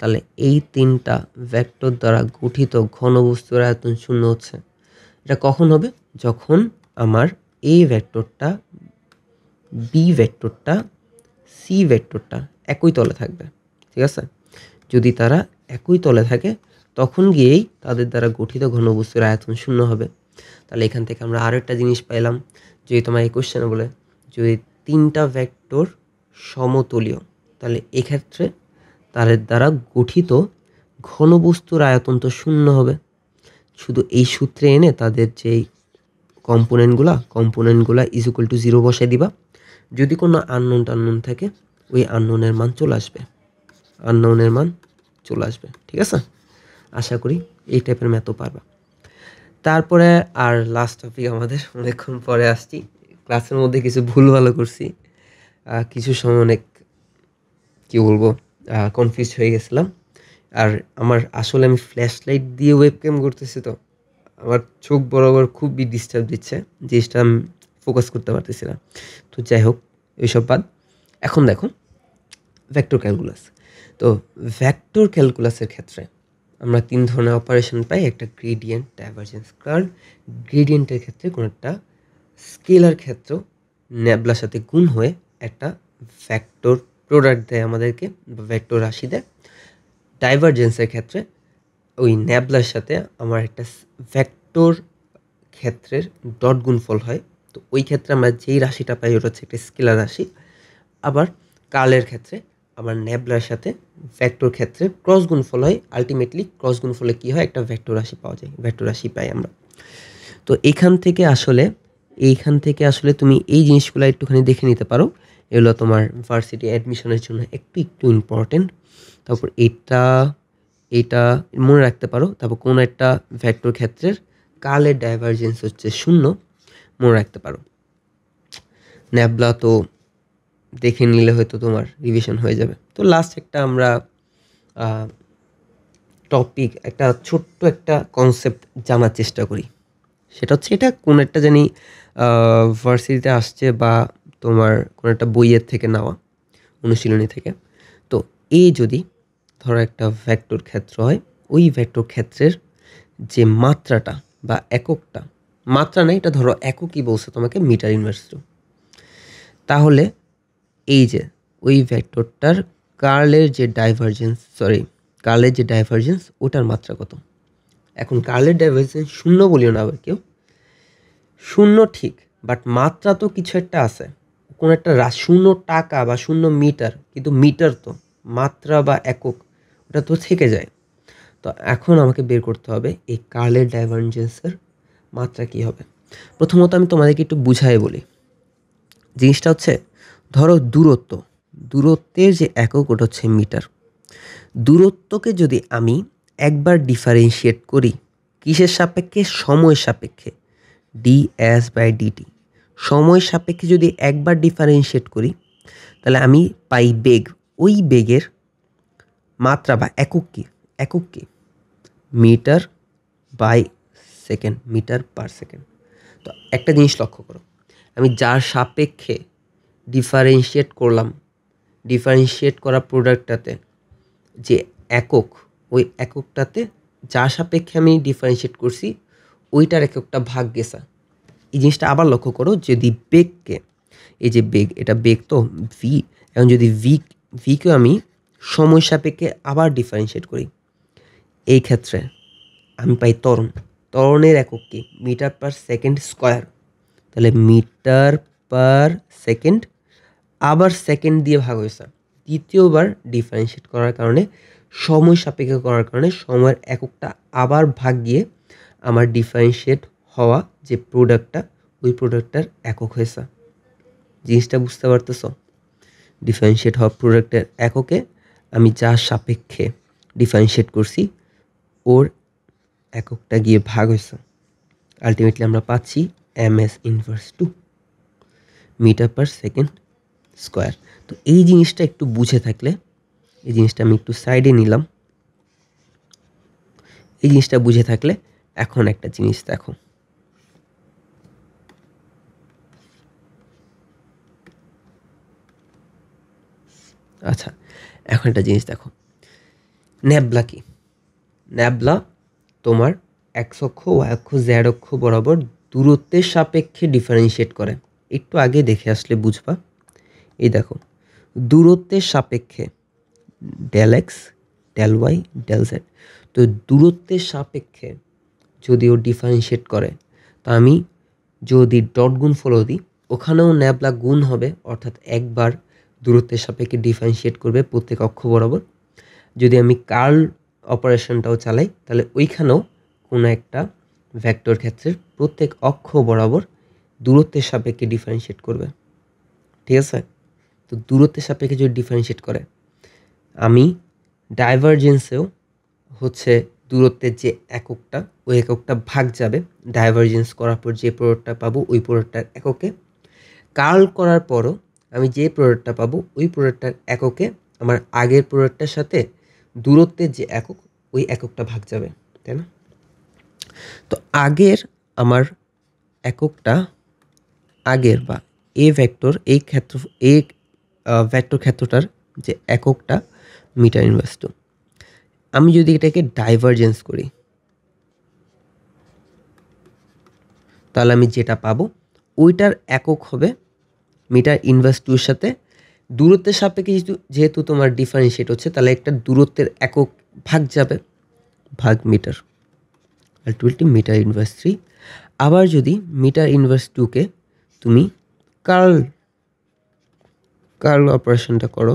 তাহলে এই 3টা ভেক্টর দ্বারা গঠিত ঘনবস্তুর আয়তন 0 হচ্ছে। এটা কখন হবে? যখন আমার a ভেক্টরটা b ভেক্টরটা c ভেক্টরটা একই তলে থাকবে। ঠিক আছে? যদি তারা একই তলে থাকে তখন গিয়েই তাদের দ্বারা গঠিত ঘনবস্তুর আয়তন 0 হবে। তাহলে এখান থেকে আমরা আরও একটা জিনিস পাইলাম, যদি তোমার এই কোশ্চেনে বলে যদি 3টা ভেক্টর সমতলীয়, তাহলে এক্ষেত্রে তাদের দ্বারা গঠিত ঘনবস্তুর আয়তন তো 0 হবে। শুধু এই সূত্রে এনে তাদের যেই কম্পোনেন্টগুলা ইজ ইকুয়াল টু 0 বসাই দিবা। যদি কোনো আননোন থাকে ওই আননোনের মান চলে আসবে। ঠিক আছে? আশা করি এই টাইপের ম্যাথও পারবা। তারপরে আর লাস্ট টপিক আমাদের, অনেকক্ষণ পরে আসছি, ক্লাসের মধ্যে কিছু ভুলভাল করছি, কিছু সময় অনেক কনফিউজ হয়ে গেছিলাম। আর আমার আসলে আমি ফ্ল্যাশ লাইট দিয়ে ওয়েবক্যাম করতেছি, তো আমার চোখ বরাবর খুবই ডিস্টার্ব দিচ্ছে, জিনিসটা আমি ফোকাস করতে পারতেছি না। তো যাই হোক, এইসব বাদ। এখন দেখো ভেক্টর ক্যালকুলাস। তো ভেক্টর ক্যালকুলাসের ক্ষেত্রে আমরা 3 ধরনের অপারেশন পাই। একটা গ্রেডিয়েন্ট, ডাইভারজেন্স, কার্ল। গ্রেডিয়েন্টের ক্ষেত্রে কোনো একটা স্কেলার ক্ষেত্র ন্যাবলার সাথে গুণ হয়ে একটা ভেক্টর প্রোডাক্ট দেয় আমাদেরকে, বা ভেক্টর রাশি দেয়। ডাইভারজেন্সের ক্ষেত্রে ওই ন্যাবলার সাথে আমার একটা ভেক্টর ক্ষেত্রের ডট গুণফল হয়। তো ওই ক্ষেত্রে আমরা যেই রাশিটা পাই ওটা হচ্ছে একটা স্কেলার রাশি। আবার কার্লের ক্ষেত্রে আমার ন্যাবলার সাথে ভেক্টর ক্ষেত্রে ক্রস গুণফল হয়। আলটিমেটলি ক্রস গুণফলে কী হয়? একটা ভেক্টর রাশি পাওয়া যায়, ভেক্টর রাশি পাই আমরা। তো এইখান থেকে আসলে তুমি এই জিনিসগুলো একটুখানি দেখে নিতে পারো। এগুলো তোমার ভার্সিটি অ্যাডমিশনের জন্য একটু ইম্পর্টেন্ট। তারপর এটা মনে রাখতে পারো। তারপর কোনো একটা ভেক্টর ক্ষেত্রের কার্লের ডাইভারজেন্স হচ্ছে 0, মনে রাখতে পারো। ন্যাবলা তো দেখে নিলে হয়তো তোমার রিভিশন হয়ে যাবে। তো লাস্ট একটা আমরা টপিক, একটা ছোট্ট একটা কনসেপ্ট জানার চেষ্টা করি। সেটা হচ্ছে, এটা কোনো একটা জানি ভার্সিটিতে আসছে বা তোমার কোনো একটা বইয়ের থেকে নেওয়া, অনুশীলনী থেকে। তো এই যদি ধরো একটা ভেক্টর ক্ষেত্র হয়, ওই ভেক্টর ক্ষেত্রের যে মাত্রাটা বা এককটা, মাত্রা নেই, এটা ধরো এককই বলছে তোমাকে, মিটার ইনভার্স টু। তাহলে এই যে ওই ভেক্টরটার কার্লের যে ডাইভারজেন্স ওটার মাত্রা কত? এখন কার্লের ডাইভারজেন্স 0 বলিও না আবার কেউ, 0 ঠিক, বাট মাত্রা তো কিছু একটা আছে, কোনো একটা 0 টাকা বা 0 মিটার, কিন্তু মিটার তো মাত্রা বা একক, ওটা তো থেকে যায়। তো এখন আমাকে বের করতে হবে এই কার্লের ডাইভারজেন্সের মাত্রা কী হবে। প্রথমত আমি তোমাদেরকে একটু বুঝাই বলি। জিনিসটা হচ্ছে, ধরো দূরত্বের যে একক ওটা হচ্ছে মিটার। দূরত্বকে যদি আমি একবার ডিফারেন্সিয়েট করি কিসের সাপেক্ষে? সময়ের সাপেক্ষে, ds/dt। সময়ের সাপেক্ষে যদি একবার ডিফারেন্সিয়েট করি তাহলে আমি পাই বেগ। ওই বেগের মাত্রা বা একক কি? Metre by second, metre per second. তো একটা জিনিস লক্ষ্য করো, আমি যার সাপেক্ষে ডিফারেন্সিয়েট করা প্রোডাক্টটাতে যে একক, ওই এককটাতে যার সাপেক্ষে আমি ডিফারেন্সিয়েট করছি ওইটার এককটা ভাগ গেছে। এই জিনিসটা আবার লক্ষ্য করো, যদি বেগকে, এই যে বেগ, এটা বেগ তো ভি, এখন যদি ভিকে আমি সময় সাপেক্ষে আবার ডিফারেন্সিয়েট করি, এই ক্ষেত্রে আমি পাই ত্বরণের একক কি? Metre per second square. তাহলে মিটার পার সেকেন্ড, আবার সেকেন্ড দিয়ে ভাগ হয়েছে, দ্বিতীয়বার ডিফারেন্সিয়েট করার কারণে সময় সাপেক্ষ করার কারণে সময়ের এককটা আবার ভাগ গিয়ে আমার ডিফারেন্সিয়েট হওয়া যে প্রোডাক্টটা ওই প্রোডাক্টটার একক হয়েছে। জিনিসটা বুঝতে পারতেছ? ডিফারেন্সিয়েট হওয়া প্রোডাক্টের এককে আমি যার সাপেক্ষে ডিফারেন্সিয়েট করছি ওর এককটা গিয়ে ভাগ হয়েছে। আলটিমেটলি আমরা পাচ্ছি ms inverse 2 metre per second square. তো এই জিনিসটা একটু বুঝে থাকলে, এই জিনিসটা আমি একটু সাইডে নিলাম, এই জিনিসটা বুঝে থাকলে এখন একটা জিনিস দেখো, আচ্ছা এখন একটা জিনিস দেখো, ন্যাবলা কি? ন্যাবলা তোমার এক্স অক্ষ ওয়াই অক্ষ জেড অক্ষ বরাবর দূরত্বের সাপেক্ষে ডিফারেন্সিয়েট করে। একটু আগে দেখে আসলে বুঝবা। এই দেখো, দূরত্বের সাপেক্ষে del X del Y del Z. তো দূরত্বের সাপেক্ষে যদি ও ডিফারেন্সিয়েট করে, তো আমি যদি ডট গুণ ফলো দিই ওখানেও ন্যাবলা গুণ হবে, অর্থাৎ একবার দূরত্বের সাপেক্ষে ডিফারেন্সিয়েট করবে প্রত্যেক অক্ষ বরাবর। যদি আমি কার্ল অপারেশনটাও চালাই তাহলে ওইখানেও কোনো একটা ভেক্টর ক্ষেত্রের প্রত্যেক অক্ষ বরাবর দূরত্বের সাপেক্ষে ডিফারেন্সিয়েট করবে। ঠিক আছে? তো দূরত্বের সাপেক্ষে যদি ডিফারেন্সিয়েট করে, আমি ডাইভারজেন্সেও হচ্ছে দূরত্বের যে এককটা ওই এককটা ভাগ যাবে, ডাইভারজেন্স করার পর যে প্রোডাক্টটা পাবো ওই প্রোডাক্টটার এককে। কার্ল করার পরও আমি যে প্রোডাক্টটা পাবো ওই প্রোডাক্টটার এককে আমার আগের প্রোডাক্টটার সাথে দূরত্বের যে একক ওই এককটা ভাগ যাবে, তাই না? তো আগের আমার এককটা, আগের বা এ ভেক্টর এই ক্ষেত্র, এই ভেক্টর ক্ষেত্রটার যে এককটা মিটার ইনভার্স 2। আমি যদি এটাকে ডাইভারজেন্স করি তাহলে আমি যেটা পাবো ওইটার একক হবে মিটার ইনভার্স 2 এর সাথে দূরত্বের সাপেক্ষে যেহেতু তোমার ডিফারেন্সিয়েট হচ্ছে, তাহলে একটা দূরত্বের একক ভাগ যাবে, ভাগ মিটার, আলটিমেটলি মিটার ইনভার্স 3। আবার যদি মিটার ইনভার্স 2কে তুমি কার্ল অপারেশনটা করো,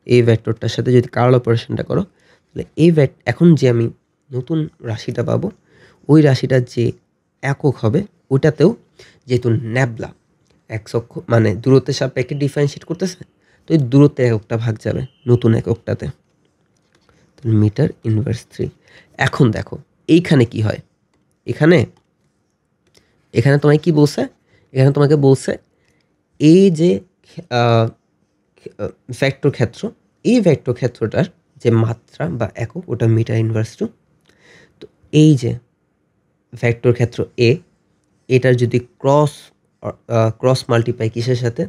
এই ভেক্টরটার সাথে যদি কার্ল অপারেশনটা করো, তাহলে এই এখন যে আমি নতুন রাশিটা পাবো ওই রাশিটার যে একক হবে ওইটাতেও যেহেতু ন্যাবলা এক্স অক্ষ মানে দূরত্বের সাপেক্ষে ডিফারেন্সিয়েট করতেছে, তো এই দূরত্বের এককটা ভাগ যাবে নতুন এককটাতে, মিটার ইনভার্স 3। এখন দেখো এইখানে কি হয়, এখানে তোমায় কি বলছে, এখানে তোমাকে বলছে এই যে ভেক্টর ক্ষেত্র, এই ভেক্টর ক্ষেত্রটার যে মাত্রা বা একক ওটা মিটার ইনভার্স 2। তো এই যে ভেক্টর ক্ষেত্র এটার যদি ক্রস মাল্টিপ্লাই কিসের সাথে,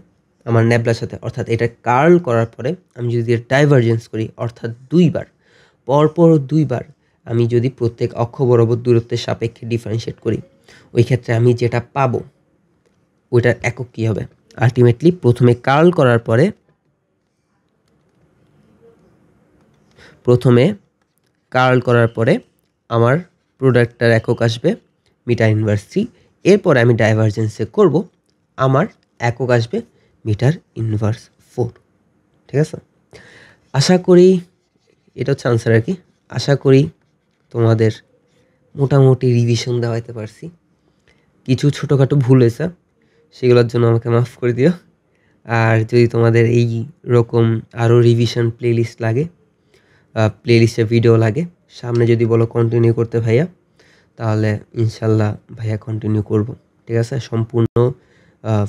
আমার ন্যাবলার সাথে, অর্থাৎ এটা কার্ল করার পরে আমি যদি ডাইভারজেন্স করি, অর্থাৎ দুইবার পরপর দুইবার আমি যদি প্রত্যেক অক্ষ বরাবর দূরত্বের সাপেক্ষে ডিফারেন্সিয়েট করি, ওই ক্ষেত্রে আমি যেটা পাবো ওইটার একক কী হবে। আলটিমেটলি প্রথমে কার্ল করার পরে আমার প্রোডাক্টটার একক আসবে মিটার ইনভার্স 3। এরপরে আমি ডাইভারজেন্সে করব, আমার একক আসবে মিটার ইনভার্স 4। ঠিক আছে? আশা করি এটা হচ্ছে আনসার আর কি। আশা করি তোমাদের মোটামুটি রিভিশন দেওয়াইতে পারছি। কিছু ছোটোখাটো ভুল হয়েছে, সেগুলোর জন্য আমাকে মাফ করে দিও। আর যদি তোমাদের এই রকম আরও রিভিশন প্লেলিস্ট লাগে, প্লেলিস্টের ভিডিও লাগে, সামনে যদি বলো কন্টিনিউ করতে ভাইয়া, তাহলে ইনশাল্লাহ ভাইয়া কন্টিনিউ করব। ঠিক আছে? সম্পূর্ণ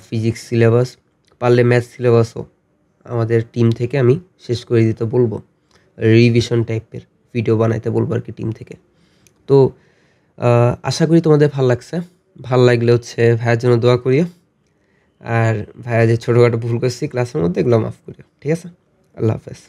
ফিজিক্স সিলেবাস, পারলে ম্যাথ সিলেবাসও আমাদের টিম থেকে আমি শেষ করে দিতে বলবো, রিভিশন টাইপের ভিডিও বানাইতে বলবো আর কি টিম থেকে। তো আশা করি তোমাদের ভালো লাগছে। ভালো লাগলে হচ্ছে ভাইয়ার জন্য দোয়া করিও, আর ভাইয়া যে ছোটোখাটো ভুল করছি ক্লাসের মধ্যে এগুলো মাফ করিও। ঠিক আছে? আল্লাহ হাফেজ।